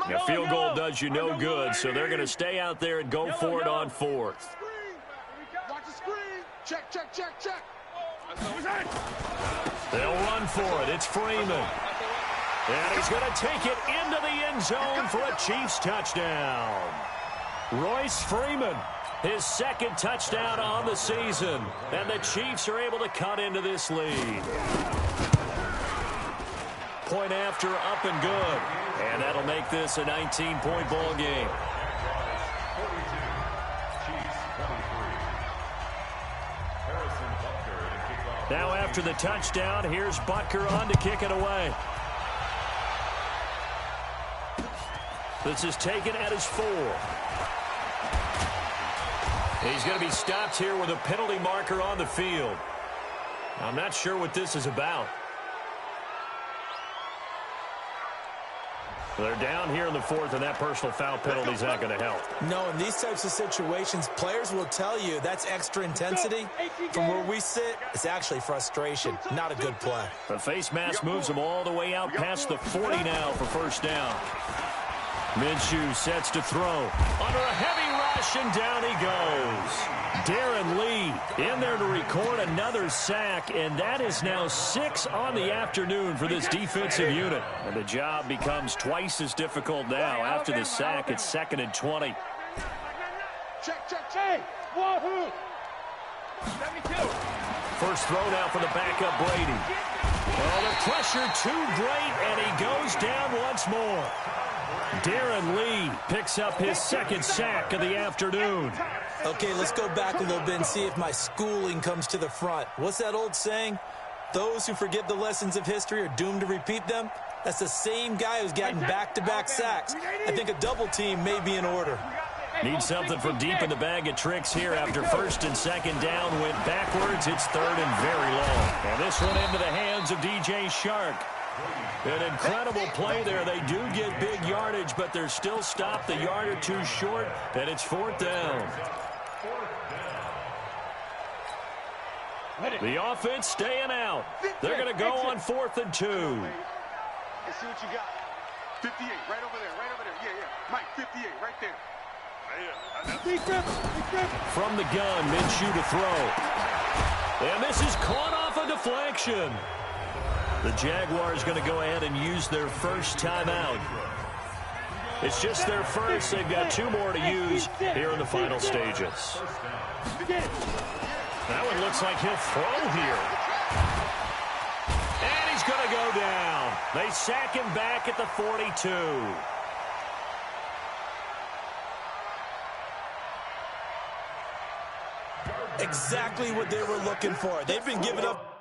A field goal does you no good, so they're going to stay out there and go for it on 4th. Watch the screen. Check. They'll run for it. It's Freeman. And he's going to take it into the end zone for a Chiefs touchdown. Royce Freeman, his 2nd touchdown on the season. And the Chiefs are able to cut into this lead. Point after, up and good. And that'll make this a 19-point ball game. Now after the touchdown, here's Butker on to kick it away. This is taken at his 4. He's going to be stopped here with a penalty marker on the field. I'm not sure what this is about. They're down here in the fourth, and that personal foul penalty is not going to help. No, in these types of situations, players will tell you that's extra intensity. From where we sit, it's actually frustration. Not a good play. The face mask moves him all the way out past the 40 now for first down. Minshew sets to throw. Under a heavy rush, and down he goes. Darren Lee in there to record another sack, and that is now 6 on the afternoon for this defensive unit. And the job becomes twice as difficult now. After the sack, it's 2nd and 20. Check, check, check. Wahoo! 72. First throw now for the backup Brady. Oh, the pressure too great, and he goes down once more. Darren Lee picks up his 2nd sack of the afternoon. Okay, let's go back a little bit and see if my schooling comes to the front. What's that old saying? Those who forget the lessons of history are doomed to repeat them. That's the same guy who's gotten back-to-back sacks. I think a double team may be in order. Need something from deep in the bag of tricks here after 1st and 2nd down went backwards. It's 3rd and very long. And this one into the hands of DJ Shark. An incredible play there. They do get big yardage, but they're still stopped a yard or two short, and it's 4th down. The offense staying out. They're going to go on 4th and 2. Let's see what you got. 58, right over there, right over there. Yeah, yeah. Mike, 58, right there. From the gun, Minshew to throw. And this is caught off a deflection. The Jaguars going to go ahead and use their first timeout. It's just their first. They've got 2 more to use here in the final stages. That one looks like he'll throw here. And he's going to go down. They sack him back at the 42. Exactly what they were looking for. They've been giving up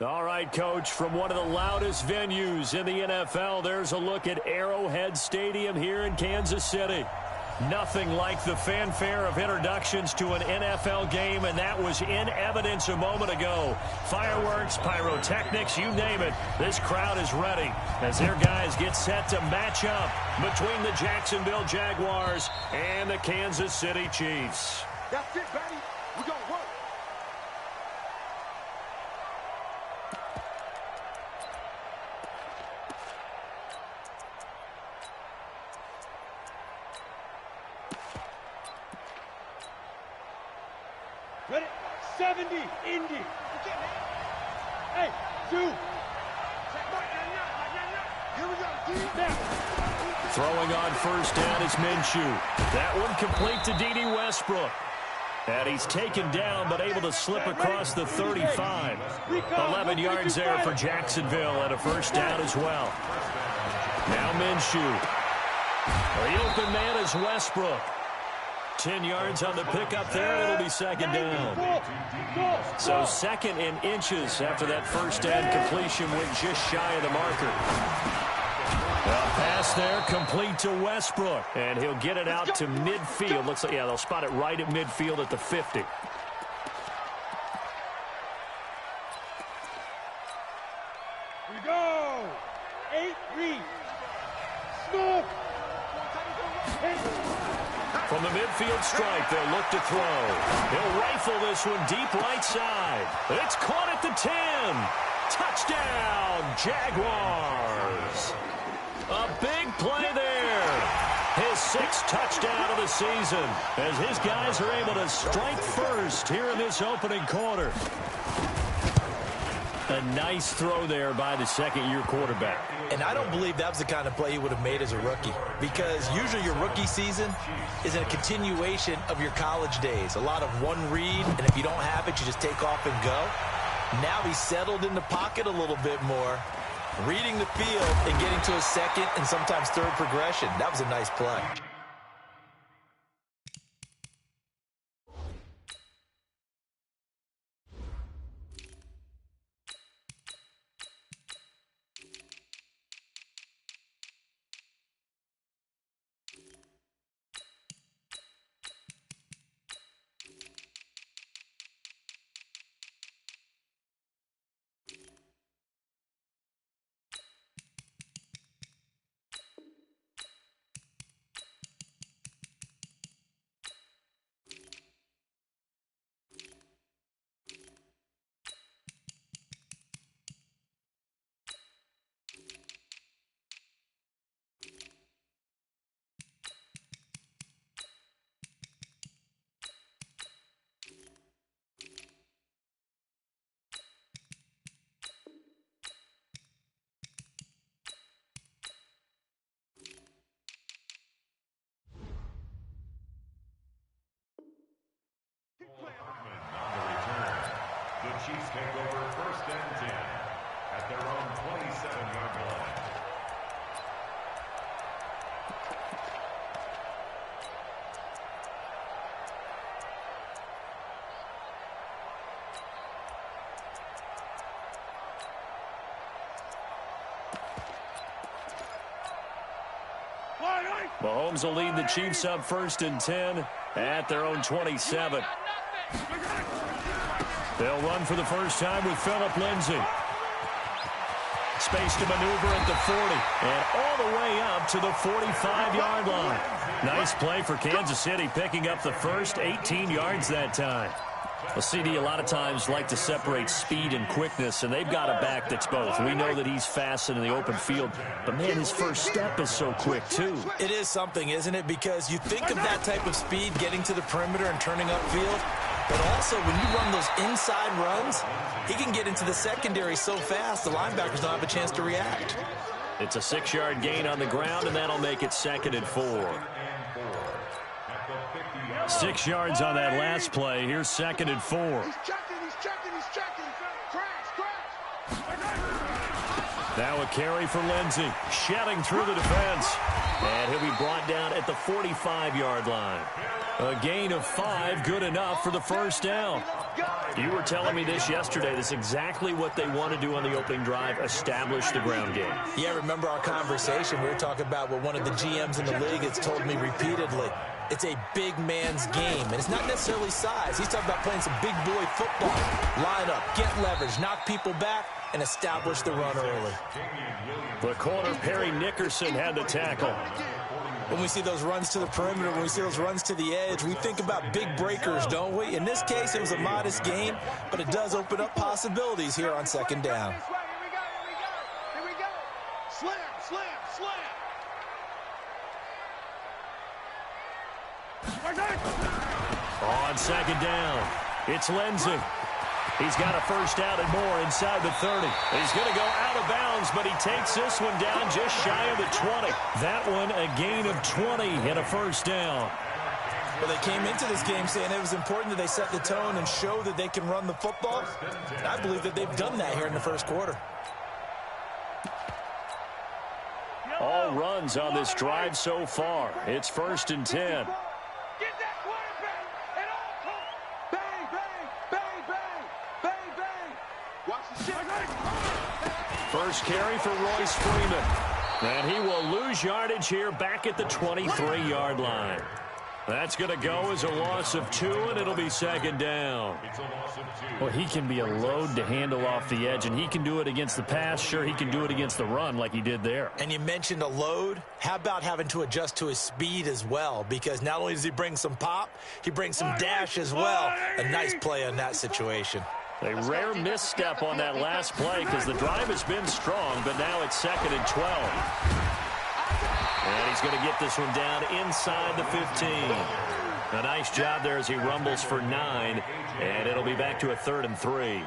All right, Coach, from one of the loudest venues in the NFL, there's a look at Arrowhead Stadium here in Kansas City. Nothing like the fanfare of introductions to an NFL game, and that was in evidence a moment ago. Fireworks, pyrotechnics, you name it. This crowd is ready as their guys get set to match up between the Jacksonville Jaguars and the Kansas City Chiefs. That's it, baby. We're going to work. Ready? 70, Indy. Hey, two. Here we go, now. Throwing on first down is Minshew. That one complete to D.D. Westbrook. And he's taken down, but able to slip across the 35. 11 yards there for Jacksonville, and a first down as well. Now Minshew. The open man is Westbrook. 10 yards on the pickup there. It'll be second down. So second in inches after that first down completion went just shy of the marker. A pass there complete to Westbrook. And he'll get it out to midfield. Looks like, yeah, they'll spot it right at midfield at the 50. Here we go. 8 read. Smoke. From the midfield stripe, they'll look to throw. He'll rifle this one deep right side. It's caught at the 10. Touchdown, Jaguars. A big play there. His 6th touchdown of the season as his guys are able to strike first here in this opening quarter. A nice throw there by the second-year quarterback. And I don't believe that was the kind of play he would have made as a rookie, because usually your rookie season is a continuation of your college days. A lot of one read, and if you don't have it, you just take off and go. Now he's settled in the pocket a little bit more, reading the field and getting to a second and sometimes third progression. That was a nice play. The Chiefs take over first and 10 at their own 27-yard line. Mahomes will lead the Chiefs up first and 10 at their own 27. They'll run for the first time with Phillip Lindsay. Space to maneuver at the 40 and all the way up to the 45-yard line. Nice play for Kansas City, picking up the first 18 yards that time. Well, CD a lot of times like to separate speed and quickness, and they've got a back that's both. We know that he's fast in the open field, but, man, his first step is so quick, too. It is something, isn't it? Because you think of that type of speed getting to the perimeter and turning upfield, but also when you run those inside runs, he can get into the secondary so fast the linebackers don't have a chance to react. It's a 6-yard gain on the ground, and that'll make it 2nd and 4. 6 yards on that last play. Here's 2nd and 4. He's checking. Crash. Now a carry for Lindsay, shedding through the defense. And he'll be brought down at the 45-yard line. A gain of 5, good enough for the first down. You were telling me this yesterday. That's exactly what they want to do on the opening drive, establish the ground game. Yeah, remember our conversation? We were talking about what one of the GMs in the league has told me repeatedly. It's a big man's game, and it's not necessarily size. He's talking about playing some big boy football. Line up, get leverage, knock people back, and establish the run early. The corner, Perry Nickerson, had the tackle. When we see those runs to the perimeter, when we see those runs to the edge, we think about big breakers, don't we? In this case, it was a modest gain, but it does open up possibilities here on second down. Here we go. Slam. On second down, it's Lindsey. He's got a first down and more inside the 30. He's going to go out of bounds, but he takes this one down just shy of the 20. That one a gain of 20 and a first down. Well, they came into this game saying it was important that they set the tone and show that they can run the football. And I believe that they've done that here in the first quarter. All runs on this drive so far. It's 1st and 10. Get that quarterback and all come. Bang. Watch the shit. First carry for Royce Freeman. And he will lose yardage here back at the 23-yard line. That's going to go as a loss of 2, and it'll be second down. Well, he can be a load to handle off the edge, and he can do it against the pass. Sure, he can do it against the run like he did there. And you mentioned a load. How about having to adjust to his speed as well? Because not only does he bring some pop, he brings some dash as well. A nice play on that situation. A rare misstep on that last play because the drive has been strong, but now it's 2nd and 12. And he's going to get this one down inside the 15. A nice job there as he rumbles for 9, and it'll be back to a 3rd and 3.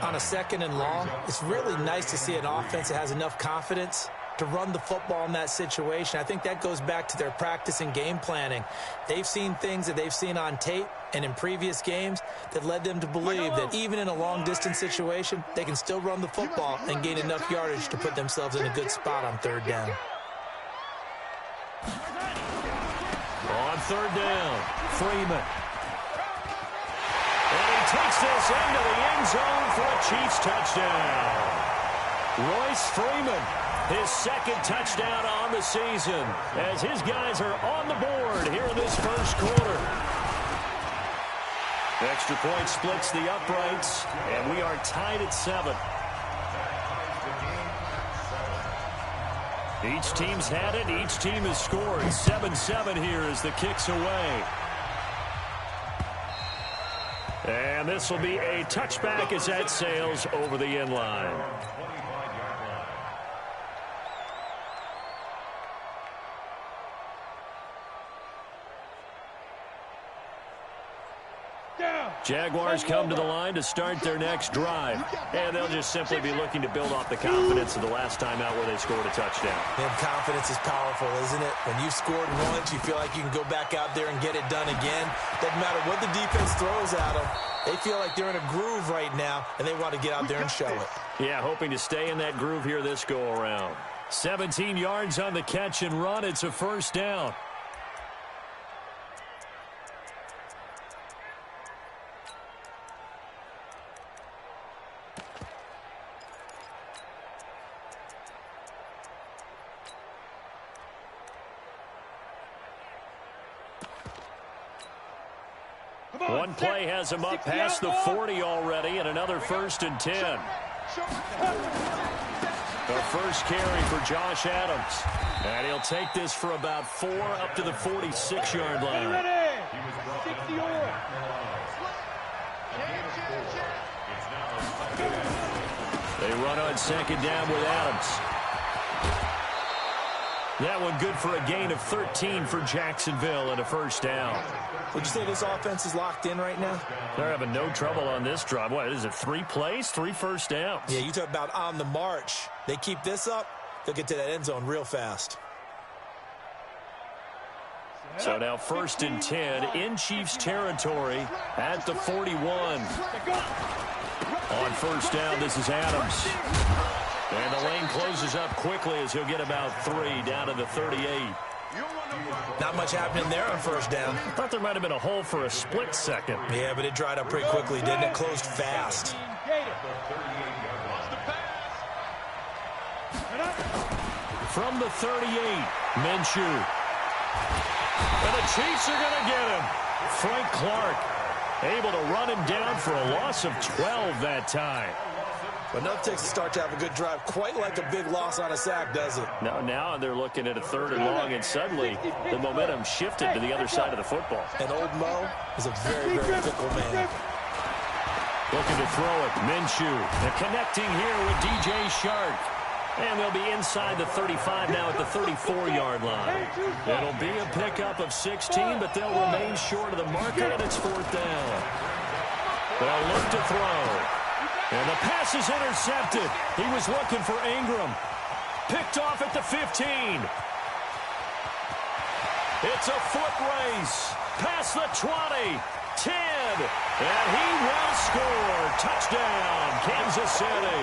On a 2nd and long, it's really nice to see an offense that has enough confidence to run the football in that situation. I think that goes back to their practice and game planning. They've seen things that they've seen on tape and in previous games that led them to believe that even in a long-distance situation, they can still run the football and gain enough yardage to put themselves in a good spot on 3rd down. On 3rd down, Freeman. And he takes this into the end zone for a Chiefs touchdown. Royce Freeman, his 2nd touchdown on the season, as his guys are on the board here in this first quarter. Extra point splits the uprights, and we are tied at 7. Each team's had it. Each team has scored. 7-7 here as the kick's away. And this will be a touchback as that sails over the end line. Jaguars come to the line to start their next drive. And they'll just simply be looking to build off the confidence of the last time out where they scored a touchdown. And confidence is powerful, isn't it? When you've scored once, you feel like you can go back out there and get it done again. Doesn't matter what the defense throws at them. They feel like they're in a groove right now, and they want to get out there and show it. Yeah, hoping to stay in that groove here this go-around. 17 yards on the catch and run. It's a first down. One play has him up past the 40 already, and another 1st and 10. The first carry for Josh Adams. And he'll take this for about 4 up to the 46-yard line. They run on 2nd down with Adams. That one good for a gain of 13 for Jacksonville and a first down. Would you say this offense is locked in right now? They're having no trouble on this drive. What is it, 3 plays, 3 first downs? Yeah, you talk about on the march. They keep this up, they'll get to that end zone real fast. So now 1st and 10 in Chiefs territory at the 41. On first down, this is Adams. And the lane closes up quickly as he'll get about 3 down to the 38. Not much happening there on first down. I thought there might have been a hole for a split second. Yeah, but it dried up pretty quickly, didn't it? Closed fast. From the 38, Minshew. And the Chiefs are going to get him. Frank Clark able to run him down for a loss of 12 that time. But enough takes to start to have a good drive. Quite like a big loss on a sack, does it? Now they're looking at a 3rd and long, and suddenly the momentum shifted to the other side of the football. And old Mo is a very, very fickle man. Looking to throw it, Minshew. And connecting here with DJ Shark. And they'll be inside the 35 now at the 34-yard line. It'll be a pickup of 16, but they'll remain short of the marker, and it's 4th down. They'll look to throw. And the pass is intercepted. He was looking for Ingram. Picked off at the 15. It's a foot race. Past the 20. 10. And he will score. Touchdown, Kansas City.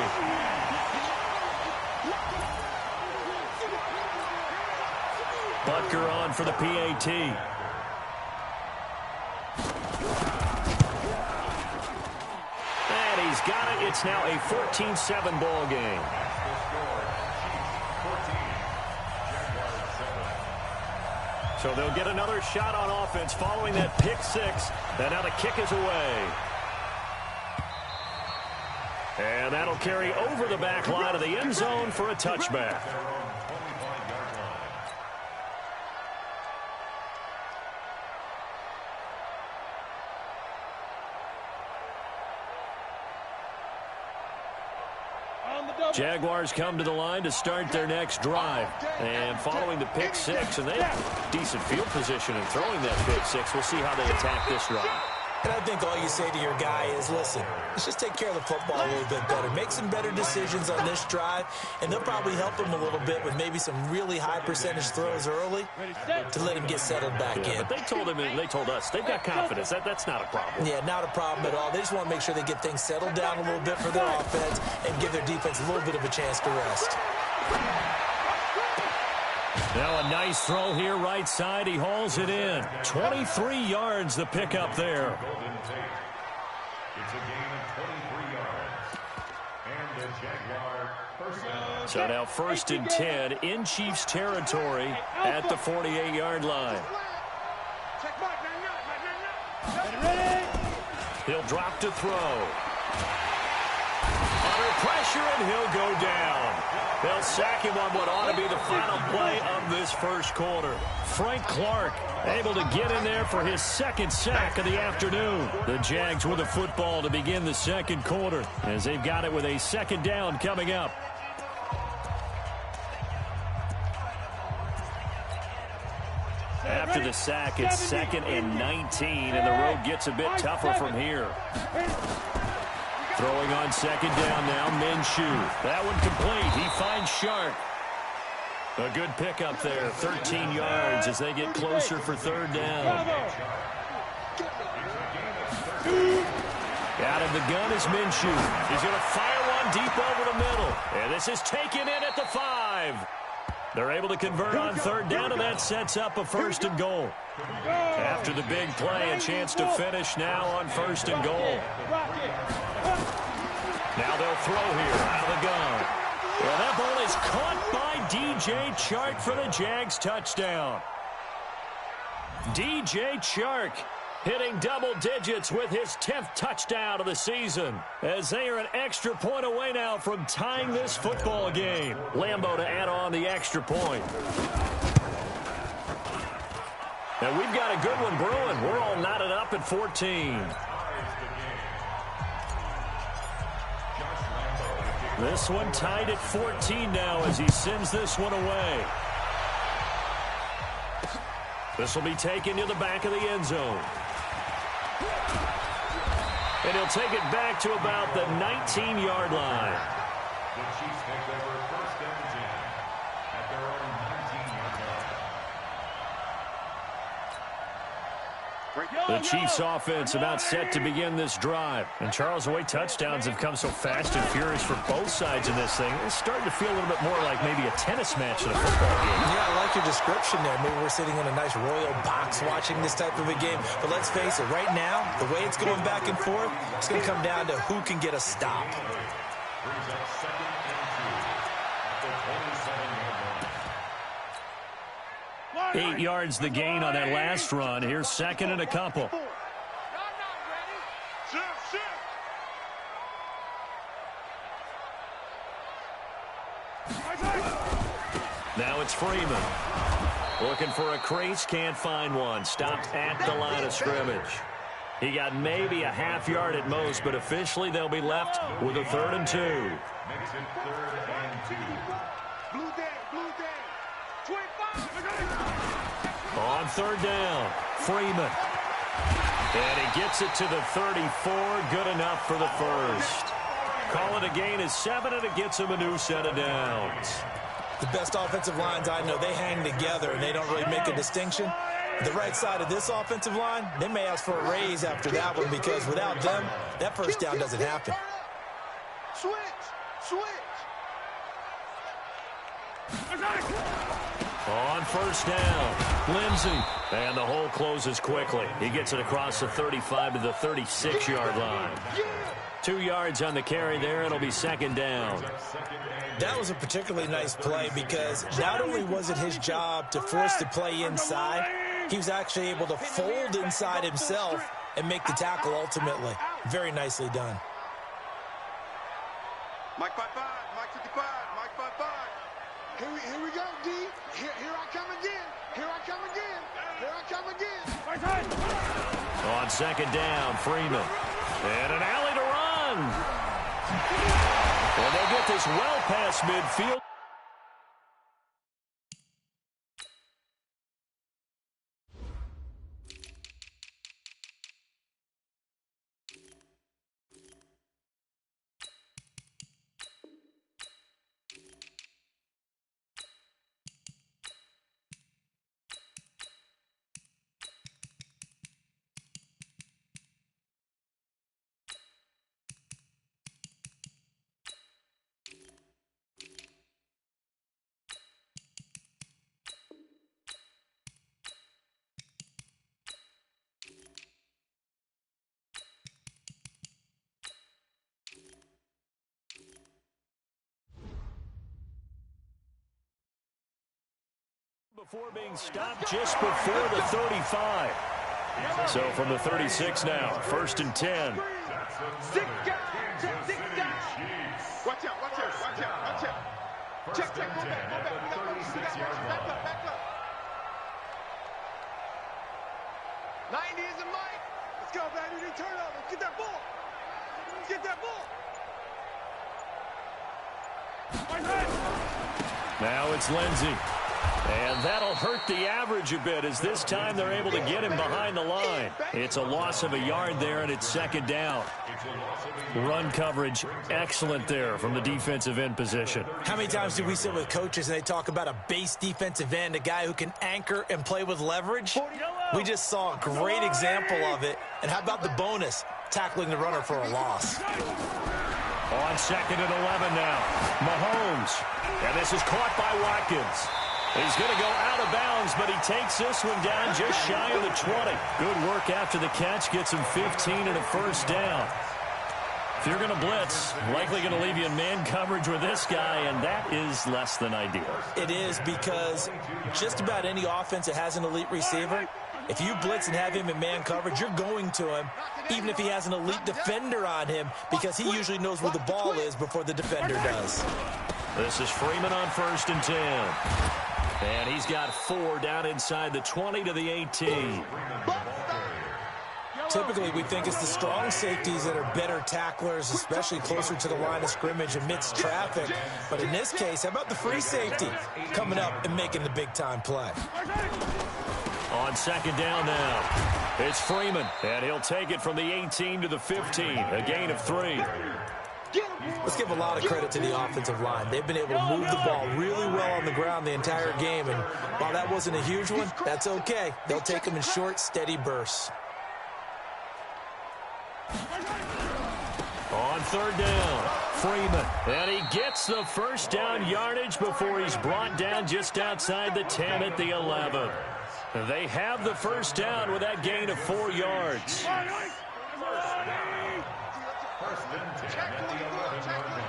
Butker on for the PAT. And he's got it. It's now a 14-7 ball game. So they'll get another shot on offense following that pick six. And now the kick is away. And that'll carry over the back line of the end zone for a touchback. Jaguars come to the line to start their next drive. And following the pick six, and they have decent field position in throwing that pick six. We'll see how they attack this drive. And I think all you say to your guy is, listen, let's just take care of the football a little bit better. Make some better decisions on this drive, and they'll probably help him a little bit with maybe some really high percentage throws early to let him get settled back in. But they told him, and they told us, they've got confidence. That's not a problem. Yeah, not a problem at all. They just want to make sure they get things settled down a little bit for their offense and give their defense a little bit of a chance to rest. Now a nice throw here right side. He hauls it in. 23 yards the pickup there. It's a gain of 23 yards. And the Jaguar So now 1st and 10 in Chiefs territory at the 48-yard line. He'll drop to throw. Under pressure, and he'll go down. They'll sack him on what ought to be the final play of this first quarter. Frank Clark able to get in there for his 2nd sack of the afternoon. The Jags with a football to begin the second quarter as they've got it with a 2nd down coming up. After the sack, it's 2nd and 19, and the road gets a bit tougher from here. Throwing on 2nd down now, Minshew. That one complete. He finds Shark. A good pickup there, 13 yards as they get closer for 3rd down. Out of the gun is Minshew. He's going to fire one deep over the middle. And this is taken in at the 5. They're able to convert on 3rd down, and that sets up a 1st and goal. After the big play, a chance to finish now on 1st and goal. Now they'll throw here out of the gun. Well, that ball is caught by DJ Chark for the Jags touchdown. DJ Chark hitting double digits with his 10th touchdown of the season, as they are an extra point away now from tying this football game. Lambeau to add on the extra point. And we've got a good one brewing. We're all knotted up at 14. This one tied at 14 now as he sends this one away. This will be taken to the back of the end zone. And he'll take it back to about the 19-yard line. The Chiefs take over 1st and 10 at their own 19-yard line. The Chiefs offense about set to begin this drive. And Charles, the way touchdowns have come so fast and furious for both sides in this thing, it's starting to feel a little bit more like maybe a tennis match than a football game. Yeah, I like your description there. Maybe we're sitting in a nice royal box watching this type of a game. But let's face it, right now, the way it's going back and forth, it's going to come down to who can get a stop. 8 yards the gain on that last run. Here's second and a couple. Now it's Freeman. Looking for a crease, can't find one. Stopped at the line of scrimmage. He got maybe a half yard at most, but officially they'll be left with a 3rd and 2. Makes it 3rd and 2. On 3rd down, Freeman. And he gets it to the 34. Good enough for the first. Call it a gain of 7, and it gets him a new set of downs. The best offensive lines I know, they hang together, and they don't really make a distinction. The right side of this offensive line, they may ask for a raise after that one, because without them, that first down doesn't happen. Switch. On 1st down, Lindsey. And the hole closes quickly. He gets it across the 35 to the 36-yard line. 2 yards on the carry there. It'll be 2nd down. That was a particularly nice play because not only was it his job to force the play inside, he was actually able to fold inside himself and make the tackle ultimately. Very nicely done. Mike 5-5, Mike 55, Mike 5-5. Here we go, D. Here I come again. Here I come again. On 2nd down, Freeman. And an alley to run. And they get this well past midfield. Before being stopped just before the 35. So from the 36 now, 1st and 10. Six guys. Watch out. Check, go back. Back up. 90 is a Mike. Let's go, baby. They turn over. Get that ball. Now it's Lindsey. And that'll hurt the average a bit as this time they're able to get him behind the line. It's a loss of a yard there, and it's 2nd down. Run coverage, excellent there from the defensive end position. How many times do we sit with coaches and they talk about a base defensive end, a guy who can anchor and play with leverage? We just saw a great example of it. And how about the bonus, tackling the runner for a loss? On 2nd and 11 now, Mahomes. And this is caught by Watkins. He's going to go out of bounds, but he takes this one down just shy of the 20. Good work after the catch, gets him 15 and a 1st down. If you're going to blitz, likely going to leave you in man coverage with this guy, and that is less than ideal. It is, because just about any offense that has an elite receiver, if you blitz and have him in man coverage, you're going to him, even if he has an elite defender on him, because he usually knows where the ball is before the defender does. This is Freeman on 1st and 10. And he's got 4 down inside the 20 to the 18. Typically, we think it's the strong safeties that are better tacklers, especially closer to the line of scrimmage amidst traffic. But in this case, how about the free safety coming up and making the big-time play? On 2nd down now, it's Freeman, and he'll take it from the 18 to the 15, a gain of 3. Let's give a lot of credit to the offensive line. They've been able to move the ball really well on the ground the entire game, and while that wasn't a huge one, that's okay. They'll take them in short, steady bursts. On third down, Freeman. And he gets the first down yardage before he's brought down just outside the 10 at the 11. They have the first down with that gain of 4 yards. First and 10 at the 11-yard line.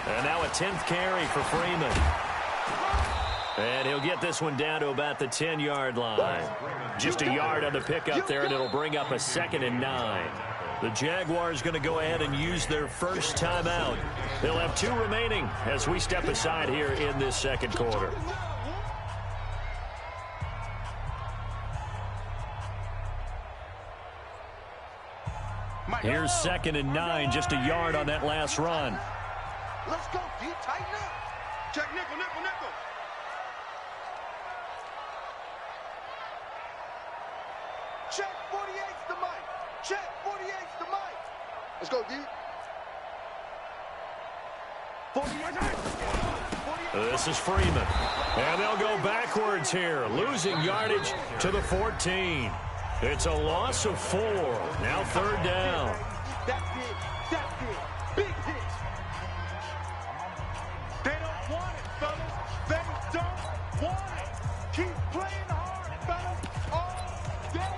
And now a 10th carry for Freeman. And he'll get this one down to about the 10-yard line. Just a yard on the pickup there, and it'll bring up a 2nd and 9. The Jaguars going to go ahead and use their first timeout. They'll have 2 remaining as we step aside here in this second quarter. Here's 2nd and 9, just a yard on that last run. Let's go, D. Tighten up. Check nickel, nickel, nickel. Check 48's the mic. Check 48's the mic. Let's go, D. 48. This is Freeman. And they'll go backwards here, losing yardage to the 14. It's a loss of 4. Now third down. That's big. That's big. Big hit. They don't want it, fellas. They don't want it. Keep playing hard, fellas, all day.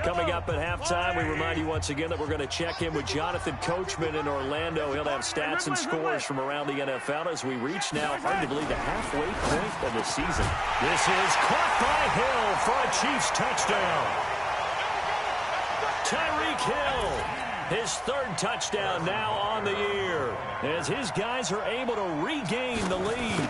Coming up at halftime, we remind you once again that we're going to check in with Jonathan Coachman in Orlando. He'll have stats and scores from around the NFL as we reach now, hard to believe, the halfway point of the season. This is caught by Hill for a Chiefs touchdown. Tyreek Hill, his 3rd touchdown now on the year, as his guys are able to regain the lead.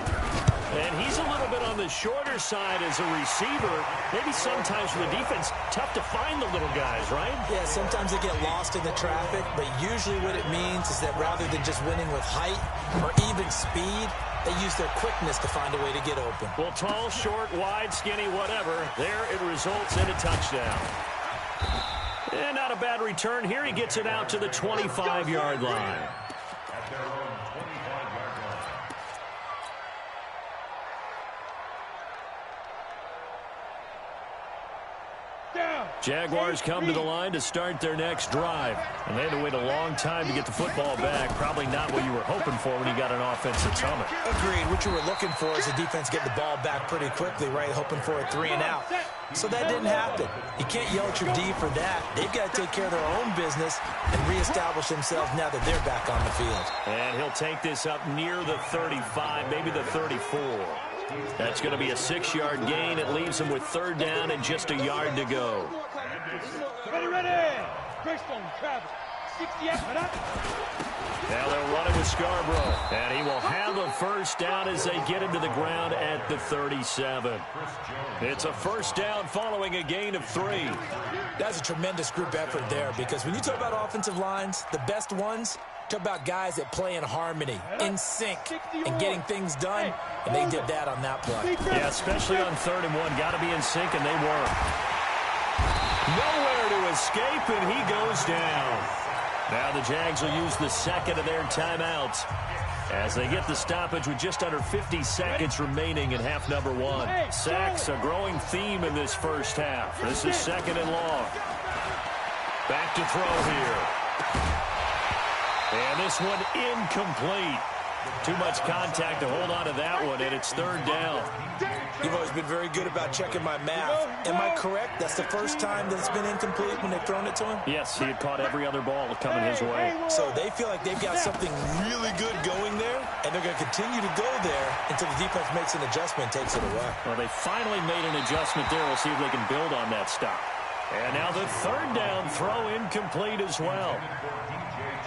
And he's a little bit on the shorter side as a receiver. Maybe sometimes for the defense, tough to find the little guys, right? Yeah, sometimes they get lost in the traffic, but usually what it means is that rather than just winning with height or even speed, they use their quickness to find a way to get open. Well, tall, short, wide, skinny, whatever, there it results in a touchdown. And not a bad return here. He gets it out to the 25-yard line. At their own 25-yard line. Jaguars come to the line to start their next drive. And they had to wait a long time to get the football back. Probably not what you were hoping for when you got an offense that's humming. Agreed. What you were looking for is the defense get the ball back pretty quickly, right? Hoping for a 3 and out. So that didn't happen. You can't yell at your D for that. They've got to take care of their own business and reestablish themselves now that they're back on the field. And he'll take this up near the 35, maybe the 34. That's going to be a 6-yard gain. It leaves him with third down and just a yard to go. Ready, ready. Greystone, Travis. 60 up. Now they'll run it with Scarborough. And he will have a first down as they get him to the ground at the 37. It's a first down following a gain of 3. That's a tremendous group effort there, because when you talk about offensive lines, the best ones, talk about guys that play in harmony, in sync, and getting things done, and they did that on that play. Yeah, especially on 3rd and 1. Got to be in sync, and they were. Nowhere to escape, and he goes down. Now the Jags will use the second of their timeouts as they get the stoppage with just under 50 seconds remaining in half number 1. Sacks, a growing theme in this first half. This is 2nd and long. Back to throw here. And this one incomplete. Too much contact to hold on to that one, and it's 3rd down. You've always been very good about checking my math. Am I correct? That's the first time that it's been incomplete when they've thrown it to him? Yes, he had caught every other ball coming his way. So they feel like they've got something really good going there, and they're going to continue to go there until the defense makes an adjustment and takes it away. Well, they finally made an adjustment there. We'll see if they can build on that stop. And now the 3rd down throw incomplete as well.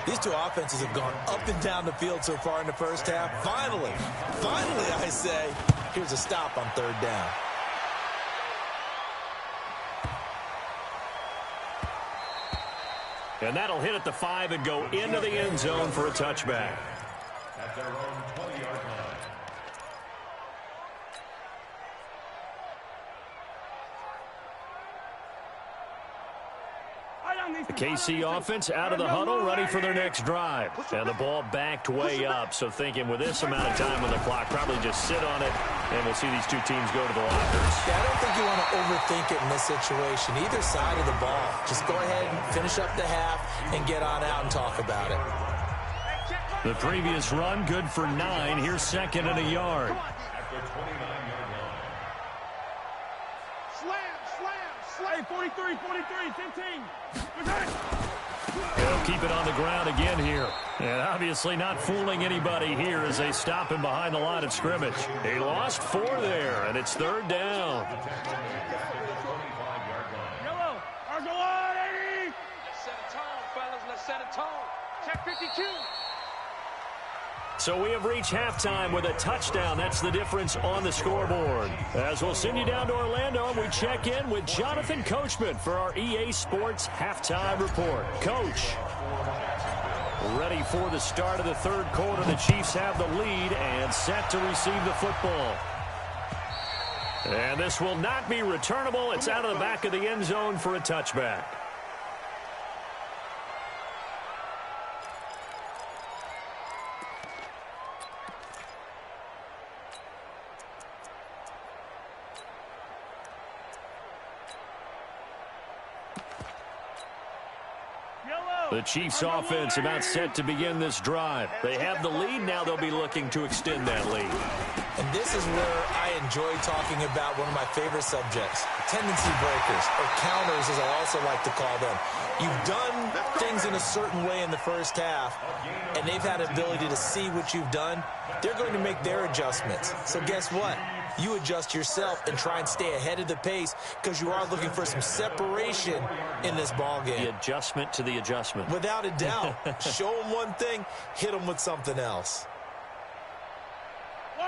These two offenses have gone up and down the field so far in the first half. Finally, I say, here's a stop on 3rd down. And that'll hit at the 5 and go into the end zone for a touchback. At their own 20-yard line. The KC offense out of the huddle, ready for their next drive. And the ball backed way up, so thinking with this amount of time on the clock, probably just sit on it, and we'll see these two teams go to the lockers. Yeah, I don't think you want to overthink it in this situation. Either side of the ball. Just go ahead and finish up the half and get on out and talk about it. The previous run, good for 9. Here's second and a yard. At the 29-yard line. Slam. 43, 15. They'll keep it on the ground again here. And obviously not fooling anybody here as they stop him behind the line of scrimmage. He lost 4 there, and it's third down. Yellow. Argo on, 80. Let's set a tone, fellas. Let's set a tone. Check 52. So we have reached halftime with a touchdown. That's the difference on the scoreboard. As we'll send you down to Orlando, we check in with Jonathan Coachman for our EA Sports Halftime Report. Coach, ready for the start of the third quarter. The Chiefs have the lead and set to receive the football. And this will not be returnable. It's out of the back of the end zone for a touchback. The Chiefs offense about set to begin this drive. They have the lead. Now they'll be looking to extend that lead. And this is where I enjoy talking about one of my favorite subjects, tendency breakers, or counters as I also like to call them. You've done things in a certain way in the first half, and they've had the ability to see what you've done. They're going to make their adjustments. So guess what? You adjust yourself and try and stay ahead of the pace because you are looking for some separation in this ball game. The adjustment to the adjustment. Without a doubt. Show them one thing, hit them with something else.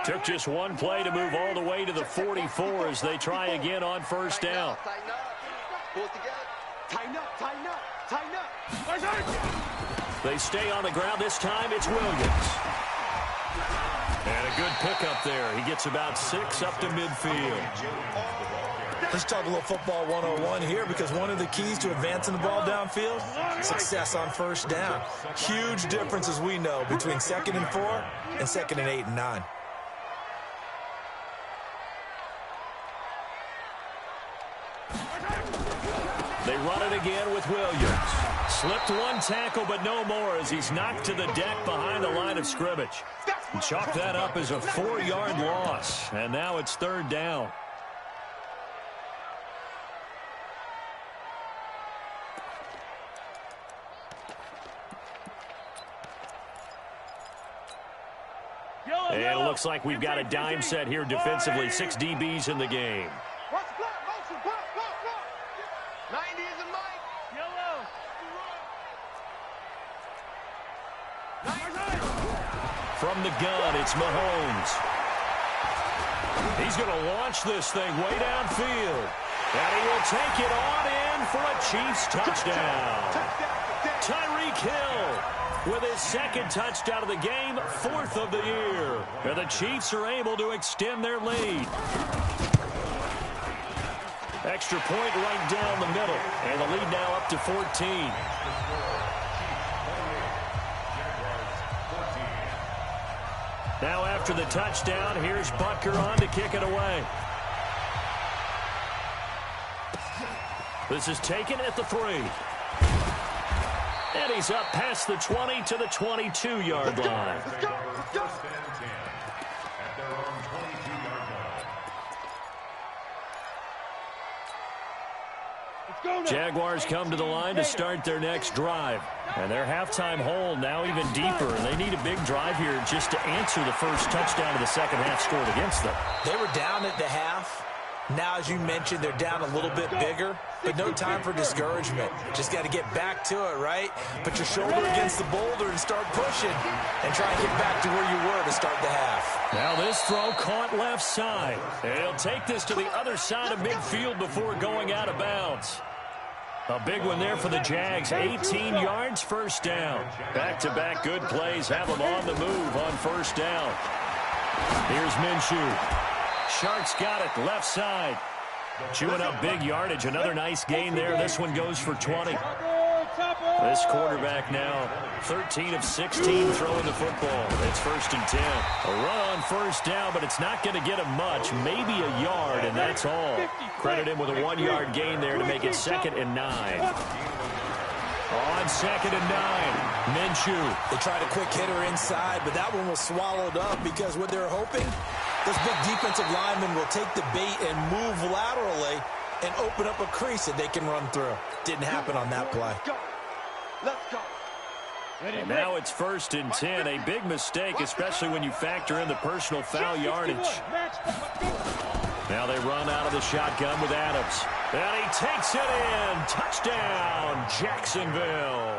Took just one play to move all the way to the 44 as they try again on first down. They stay on the ground. This time it's Williams. And a good pickup there. He gets about 6 up to midfield. Let's talk a little football 101 here because one of the keys to advancing the ball downfield, success on first down. Huge difference, as we know, between 2nd and 4 and 2nd and 8 and 9. They run it again with Williams. Slipped one tackle, but no more as he's knocked to the deck behind the line of scrimmage. Chalk that up as a 4-yard loss, and now it's third down. And it looks like we've got a dime set here defensively. 6 DBs in the game. From the gun, it's Mahomes. He's going to launch this thing way downfield. And he will take it on in for a Chiefs touchdown. Tyreek Hill with his 2nd touchdown of the game, 4th of the year. And the Chiefs are able to extend their lead. Extra point right down the middle. And the lead now up to 14. Now after the touchdown, here's Butker on to kick it away. This is taken at the 3. And he's up past the 20 to the 22-yard line. Jaguars come to the line to start their next drive. And their halftime hole now even deeper. And they need a big drive here just to answer the first touchdown of the second half scored against them. They were down at the half. Now, as you mentioned, they're down a little bit bigger, but no time for discouragement. Just got to get back to it, right? Put your shoulder against the boulder and start pushing and try and get back to where you were to start the half. Now this throw caught left side. And he'll take this to the other side of midfield before going out of bounds. A big one there for the Jags. 18 yards, first down. Back-to-back good plays have them on the move on first down. Here's Minshew. Sharks got it, left side. Chewing up big yardage. Another nice gain there. This one goes for 20. This quarterback now 13 of 16 throwing the football. It's 1st and 10. A run on first down, but it's not going to get him much. Maybe a yard, and that's all. Credit him with a 1-yard gain there to make it 2nd and 9. On 2nd and 9, Minshew. They tried a quick hitter inside, but that one was swallowed up because what they're hoping, this big defensive lineman will take the bait and move laterally and open up a crease that they can run through. Didn't happen on that play. Let's go. And now it's 1st and 10. A big mistake, especially when you factor in the personal foul yardage. Now they run out of the shotgun with Adams. And he takes it in. Touchdown, Jacksonville.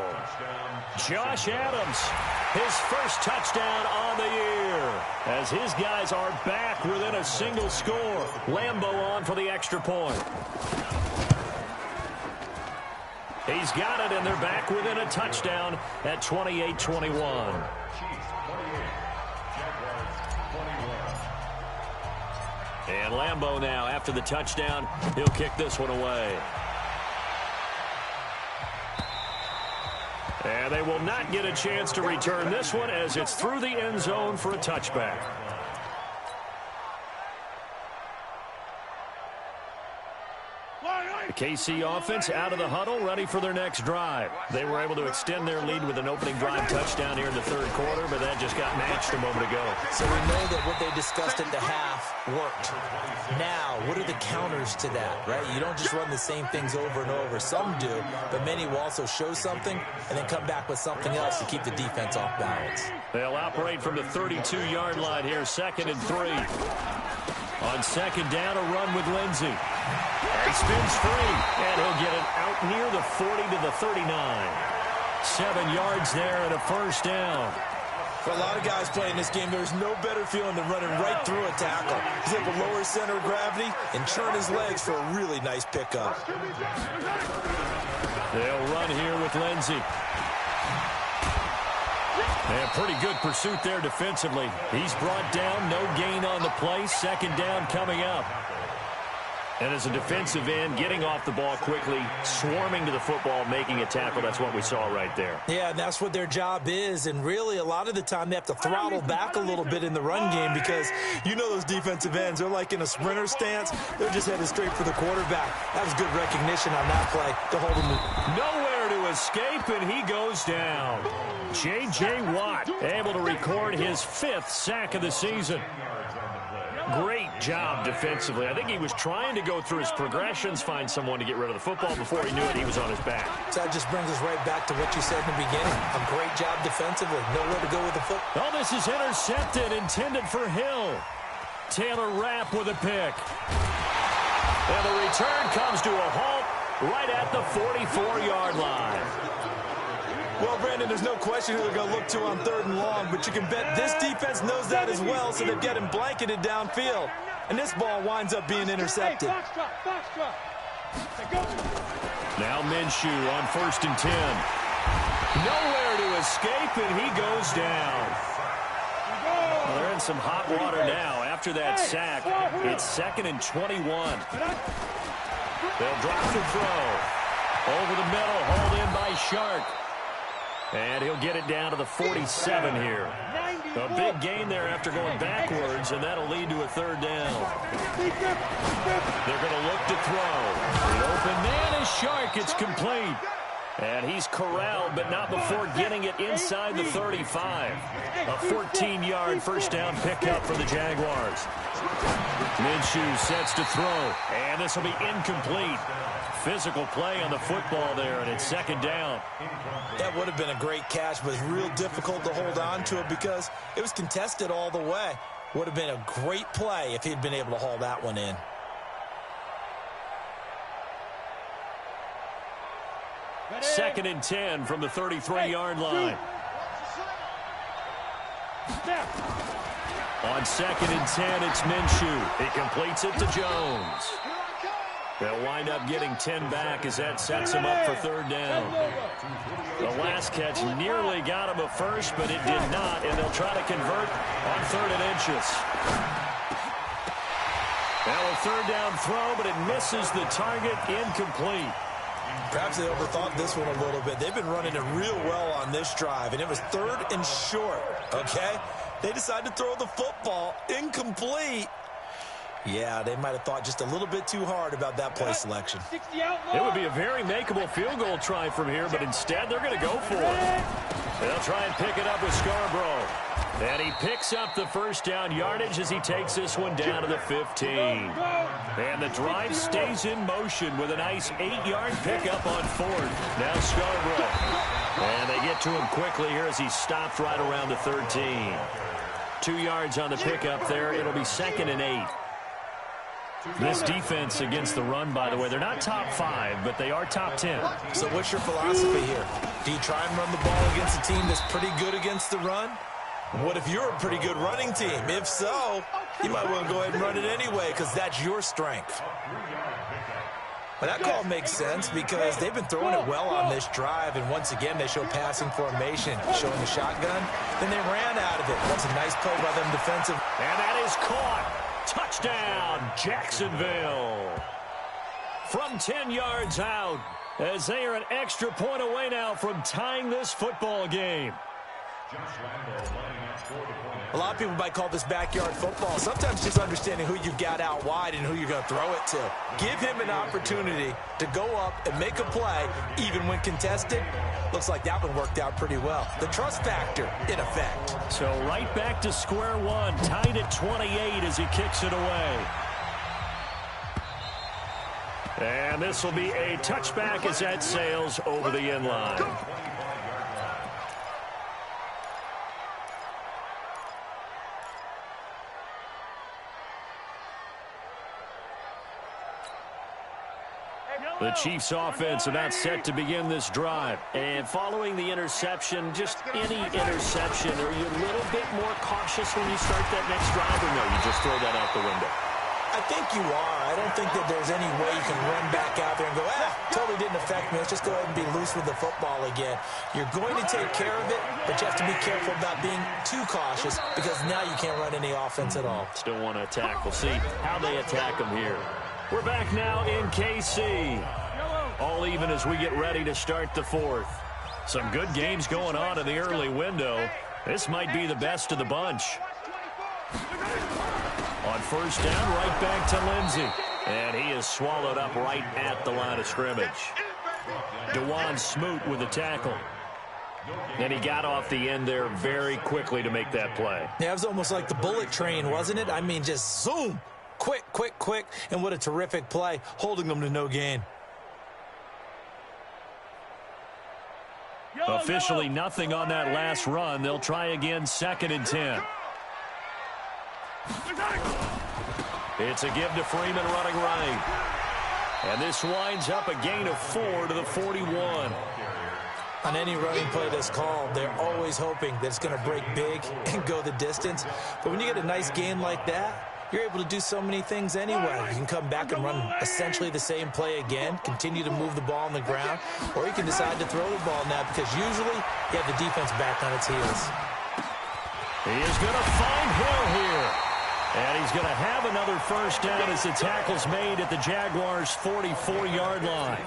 Josh Adams, his first touchdown on the year, as his guys are back within a single score. Lambeau on for the extra point. He's got it, and they're back within a touchdown at 28-21. And Lambeau now, after the touchdown, he'll kick this one away. And they will not get a chance to return this one as it's through the end zone for a touchback. The KC offense out of the huddle, ready for their next drive. They were able to extend their lead with an opening drive touchdown here in the 3rd quarter, but that just got matched a moment ago. So we know that what they discussed at the half worked. Now, what are the counters to that, right? You don't just run the same things over and over. Some do, but many will also show something and then come back with something else to keep the defense off balance. They'll operate from the 32-yard line here, 2nd and 3. On 2nd down, a run with Lindsey. He spins free, and he'll get it out near the 40 to the 39. 7 yards there and a 1st down. For a lot of guys playing this game, there's no better feeling than running right through a tackle. He's able to lower center of gravity and turn his legs for a really nice pickup. They'll run here with Lindsey. And pretty good pursuit there defensively. He's brought down, no gain on the play. 2nd down coming up. And as a defensive end, getting off the ball quickly, swarming to the football, making a tackle, that's what we saw right there. Yeah, and that's what their job is. And really, a lot of the time, they have to throttle back a little bit in the run game because you know those defensive ends, they're like in a sprinter stance. They're just headed straight for the quarterback. That was good recognition on that play to hold him. Nowhere to escape, and he goes down. J.J. Watt able to record his 5th sack of the season. Great job defensively. I think he was trying to go through his progressions, find someone to get rid of the football. Before he knew it, he was on his back. So that just brings us right back to what you said in the beginning. A great job defensively. Nowhere to go with the football. Oh, this is intercepted, intended for Hill. Taylor Rapp with a pick. And the return comes to a halt right at the 44-yard line. Well, Brandon, there's no question who they're going to look to on 3rd and long, but you can bet this defense knows that as well, so they're getting blanketed downfield. And this ball winds up being intercepted. Now Minshew on 1st and 10. Nowhere to escape, and he goes down. Well, they're in some hot water now. After that sack, it's 2nd and 21. They'll drop the throw. Over the middle, hauled in by Shark. And he'll get it down to the 47 here. A big gain there after going backwards, and that'll lead to a 3rd down. They're going to look to throw. The open man is Shark. It's complete. And he's corralled, but not before getting it inside the 35. A 14-yard 1st down pickup for the Jaguars. Minshew sets to throw, and this will be incomplete. Physical play on the football there, and it's 2nd down. That would have been a great catch, but it's real difficult to hold on to it because it was contested all the way. Would have been a great play if he'd been able to haul that one in. Second and 10 from the 33-yard line. On 2nd and 10, it's Minshew. He completes it to Jones. They'll wind up getting 10 back as that sets him up for 3rd down. The last catch nearly got him a first, but it did not, and they'll try to convert on 3rd and inches. Now a 3rd down throw, but it misses the target, incomplete. Perhaps they overthought this one a little bit. They've been running it real well on this drive, and it was 3rd and short, okay? They decided to throw the football incomplete. Yeah, they might have thought just a little bit too hard about that play selection. It would be a very makeable field goal try from here, but instead they're going to go for it. They'll try and pick it up with Scarborough. And he picks up the first down yardage as he takes this one down to the 15. And the drive stays in motion with a nice 8-yard pickup on 4th. Now Scarborough. And they get to him quickly here as he stopped right around the 13. 2 yards on the pickup there. It'll be 2nd and 8. This defense against the run, by the way, they're not top 5, but they are top 10. So what's your philosophy here? Do you try and run the ball against a team that's pretty good against the run? What if you're a pretty good running team? If so, you might want to go ahead and run it anyway because that's your strength. But that call makes sense because they've been throwing it well on this drive, and once again they show passing formation, showing the shotgun. Then they ran out of it. That's a nice play by them defensive. And that is caught. Touchdown, Jacksonville. From 10 yards out, as they are an extra point away now from tying this football game. A lot of people might call this backyard football. Sometimes just understanding who you've got out wide and who you're going to throw it to. Give him an opportunity to go up and make a play, even when contested. Looks like that one worked out pretty well. The trust factor, in effect. So right back to square one, tied at 28 as he kicks it away. And this will be a touchback as that sails over the end line. The Chiefs offense about set to begin this drive. And following the interception, just any interception, are you a little bit more cautious when you start that next drive, or no, you just throw that out the window? I think you are. I don't think that there's any way you can run back out there and go, totally didn't affect me. Let's just go ahead and be loose with the football again. You're going to take care of it, but you have to be careful about being too cautious because now you can't run any offense at all. Still want to attack. We'll see how they attack them here. We're back now in KC. All even as we get ready to start the 4th. Some good games going on in the early window. This might be the best of the bunch. On first down, right back to Lindsey. And he is swallowed up right at the line of scrimmage. DeJuan Smoot with the tackle. And he got off the end there very quickly to make that play. Yeah, it was almost like the bullet train, wasn't it? I mean, just zoom. Quick, quick, quick. And what a terrific play, holding them to no gain. Officially nothing on that last run. They'll try again, 2nd and 10. It's a give to Freeman running right. And this winds up a gain of 4 to the 41. On any running play that's called, they're always hoping that it's going to break big and go the distance. But when you get a nice gain like that, you're able to do so many things anyway. You can come back and run essentially the same play again, continue to move the ball on the ground, or you can decide to throw the ball now because usually you have the defense back on its heels. He is going to find Hill here. And he's going to have another first down as the tackle's made at the Jaguars' 44-yard line.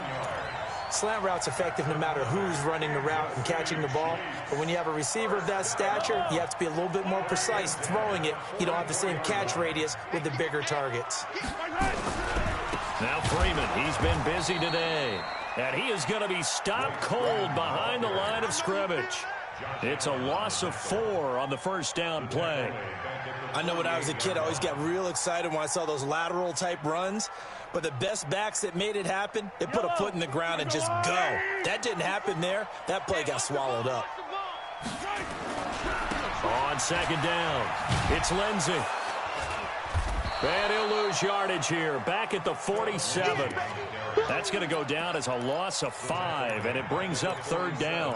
Slant route's effective no matter who's running the route and catching the ball. But when you have a receiver of that stature, you have to be a little bit more precise throwing it. You don't have the same catch radius with the bigger targets. Now Freeman, he's been busy today. And he is going to be stopped cold behind the line of scrimmage. It's a loss of 4 on the first down play. I know when I was a kid, I always got real excited when I saw those lateral type runs. But the best backs that made it happen, they put a foot in the ground and just go. That didn't happen there. That play got swallowed up. On 2nd down, it's Lindsey. And he'll lose yardage here, back at the 47. That's going to go down as a loss of 5, and it brings up 3rd down.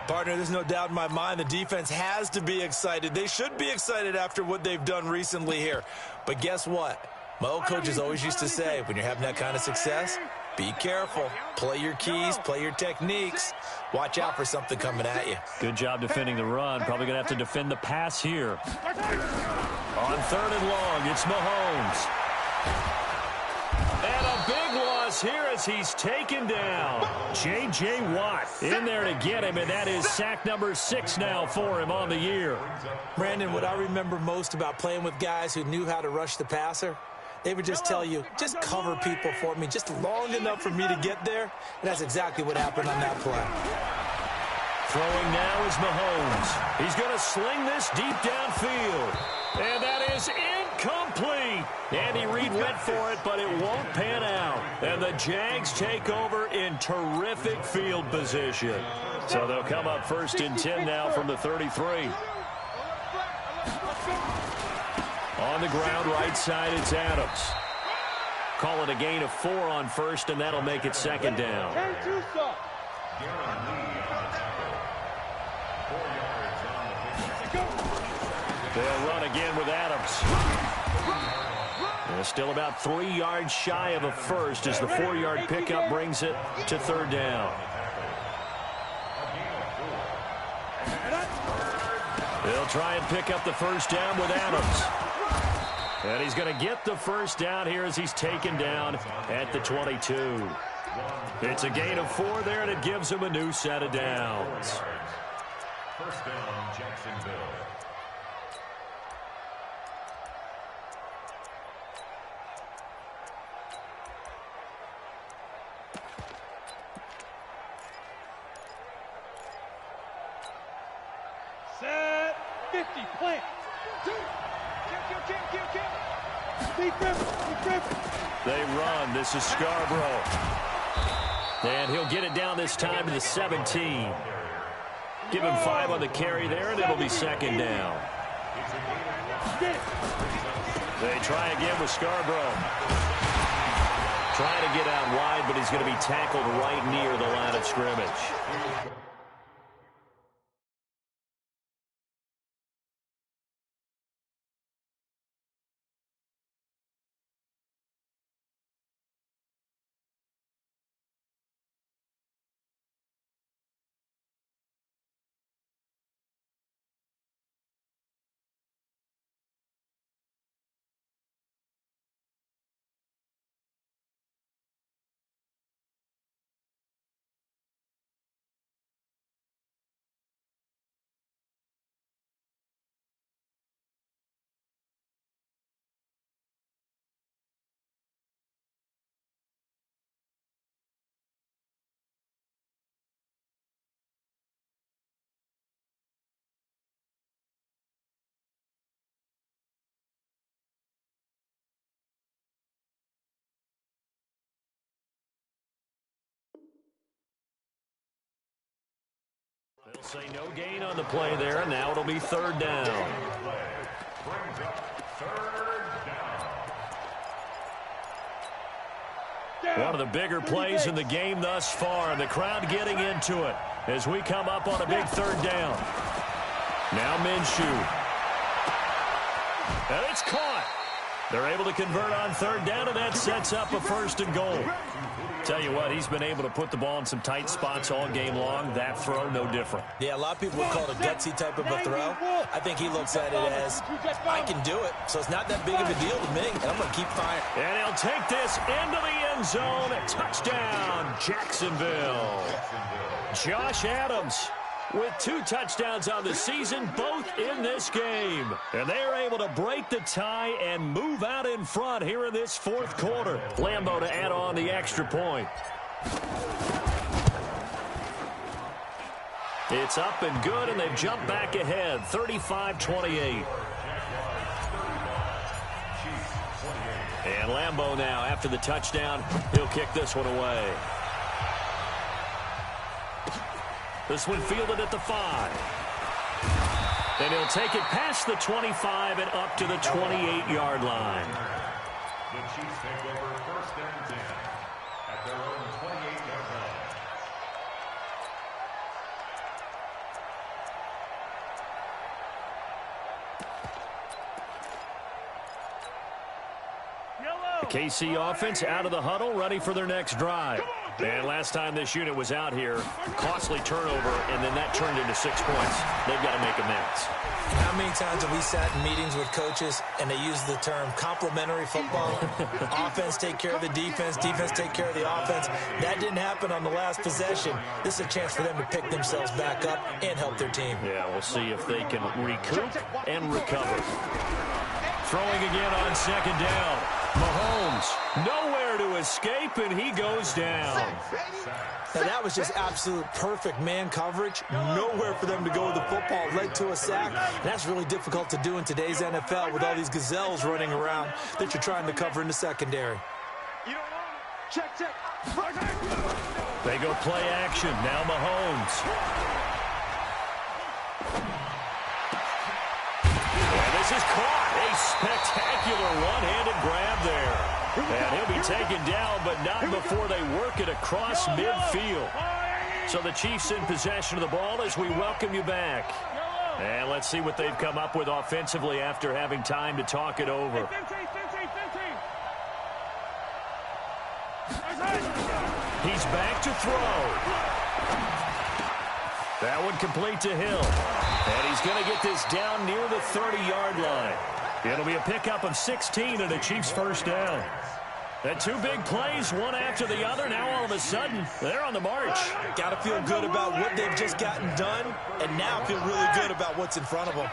Partner, there's no doubt in my mind the defense has to be excited. They should be excited after what they've done recently here. But guess what? My old coaches always used to say, when you're having that kind of success, be careful. Play your keys, play your techniques. Watch out for something coming at you. Good job defending the run. Probably going to have to defend the pass here. On 3rd and long, it's Mahomes. And a big loss is here as he's taken down. J.J. Watt in there to get him, and that is sack number 6 now for him on the year. Brandon, what I remember most about playing with guys who knew how to rush the passer, they would just tell you, just cover people for me, just long enough for me to get there. And that's exactly what happened on that play. Throwing now is Mahomes. He's going to sling this deep downfield. And that is incomplete. Andy Reid went for it, but it won't pan out. And the Jags take over in terrific field position. So they'll come up 1st and 10 now from the 33. On the ground, right side, it's Adams. Call it a gain of 4 on 1st, and that'll make it 2nd down. They'll run again with Adams. And still about 3 yards shy of a first as the 4-yard pickup brings it to 3rd down. They'll try and pick up the 1st down with Adams. And he's going to get the 1st down here as he's taken down at the 22. It's a gain of 4 there, and it gives him a new set of downs. 1st down, Jacksonville. Set 50, plant. They run. This is Scarborough. And he'll get it down this time to the 17. Give him 5 on the carry there, and it'll be 2nd down. They try again with Scarborough. Trying to get out wide, but he's going to be tackled right near the line of scrimmage. They'll say no gain on the play there, and now it'll be 3rd down. One of the bigger plays in the game thus far, and the crowd getting into it as we come up on a big 3rd down. Now Minshew. And it's caught. They're able to convert on 3rd down, and that sets up a 1st and goal. Tell you what, he's been able to put the ball in some tight spots all game long. That throw, no different. Yeah, a lot of people would call it a gutsy type of a throw. I think he looks at it as, I can do it, so it's not that big of a deal to me, and I'm going to keep firing. And he'll take this into the end zone. Touchdown, Jacksonville. Josh Adams with 2 touchdowns on the season, both in this game. And they are able to break the tie and move out in front here in this 4th quarter. Lambeau to add on the extra point. It's up and good, and they've jumped back ahead, 35-28. And Lambeau now, after the touchdown, he'll kick this one away. This one fielded at the 5. And he'll take it past the 25 and up to the 28-yard line. The Chiefs take over 1st and 10 at their own 28-yard line. Yellow. KC offense out of the huddle, ready for their next drive. And last time this unit was out here, costly turnover, and then that turned into 6 points. They've got to make amends. How many times have we sat in meetings with coaches and they use the term complementary football? Offense take care of the defense, defense take care of the offense. That didn't happen on the last possession. This is a chance for them to pick themselves back up and help their team. Yeah, we'll see if they can recoup and recover. Throwing again on second down. Mahomes, nowhere to escape, and he goes down. Now, that was just absolute perfect man coverage. Nowhere for them to go with the football. Led to a sack. And that's really difficult to do in today's NFL with all these gazelles running around that you're trying to cover in the secondary. Check. They go play action. Now Mahomes. And this is caught. A spectacular one-handed grab there. And he'll be taken down, but not before they work it across midfield. So the Chiefs in possession of the ball as we welcome you back. And let's see what they've come up with offensively after having time to talk it over. He's back to throw. That one complete to Hill. And he's going to get this down near the 30-yard line. It'll be a pickup of 16 and a Chiefs first down. And two big plays, one after the other. Now all of a sudden, they're on the march. Got to feel good about what they've just gotten done, and now feel really good about what's in front of them.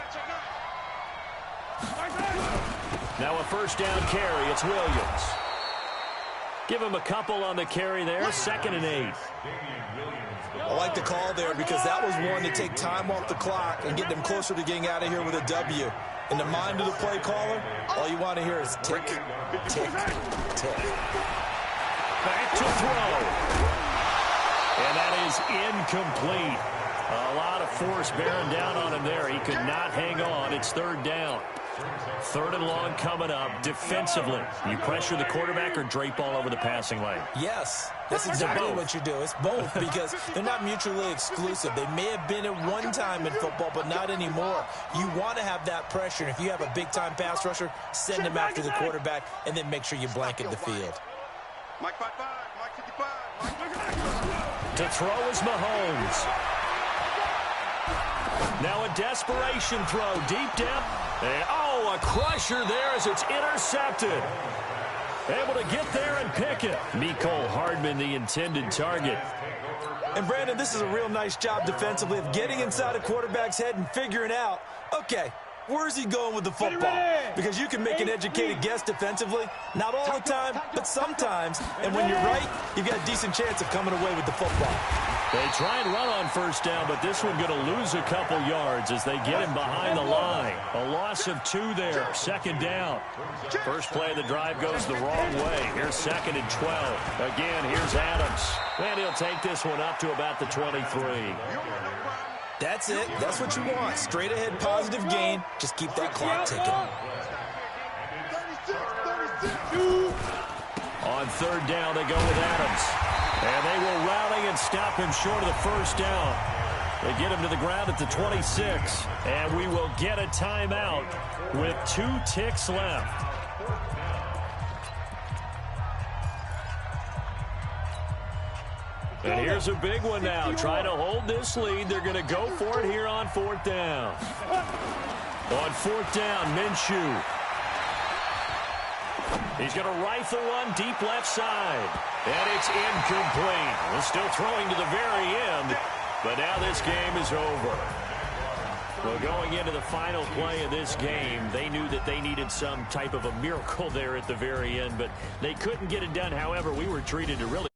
Now a first down carry. It's Williams. Give him a couple on the carry there. 2nd and 8. I like the call there because that was one to take time off the clock and get them closer to getting out of here with a W. In the mind of the play caller, all you want to hear is tick, tick, tick. Back to throw. And that is incomplete. A lot of force bearing down on him there. He could not hang on. It's 3rd down. 3rd and long coming up. Defensively, you pressure the quarterback or drape all over the passing lane? Yes, that's exactly what you do. It's both because they're not mutually exclusive. They may have been at one time in football, but not anymore. You want to have that pressure. And if you have a big-time pass rusher, send him after the quarterback and then make sure you blanket the field. To throw is Mahomes. Now a desperation throw deep down. And, a crusher there as it's intercepted. Able to get there and pick it. Mecole Hardman, the intended target. And, Brandon, this is a real nice job defensively of getting inside a quarterback's head and figuring out, okay, where's he going with the football? Because you can make an educated guess defensively. Not all the time, but sometimes. And when you're right, you've got a decent chance of coming away with the football. They try and run on first down, but this one going to lose a couple yards as they get him behind the line. A loss of 2 there. 2nd down. First play of the drive goes the wrong way. Here's 2nd and 12. Again, here's Adams. And he'll take this one up to about the 23. That's it. That's what you want. Straight ahead positive gain. Just keep that clock ticking. On 3rd down, they go with Adams. And they will rally and stop him short of the first down. They get him to the ground at the 26. And we will get a timeout with 2 ticks left. And here's a big one now. Trying to hold this lead. They're going to go for it here on 4th down. On 4th down, Minshew. He's going to rifle one deep left side. And it's incomplete. We're still throwing to the very end. But now this game is over. Well, going into the final play of this game, they knew that they needed some type of a miracle there at the very end. But they couldn't get it done. However, we were treated to really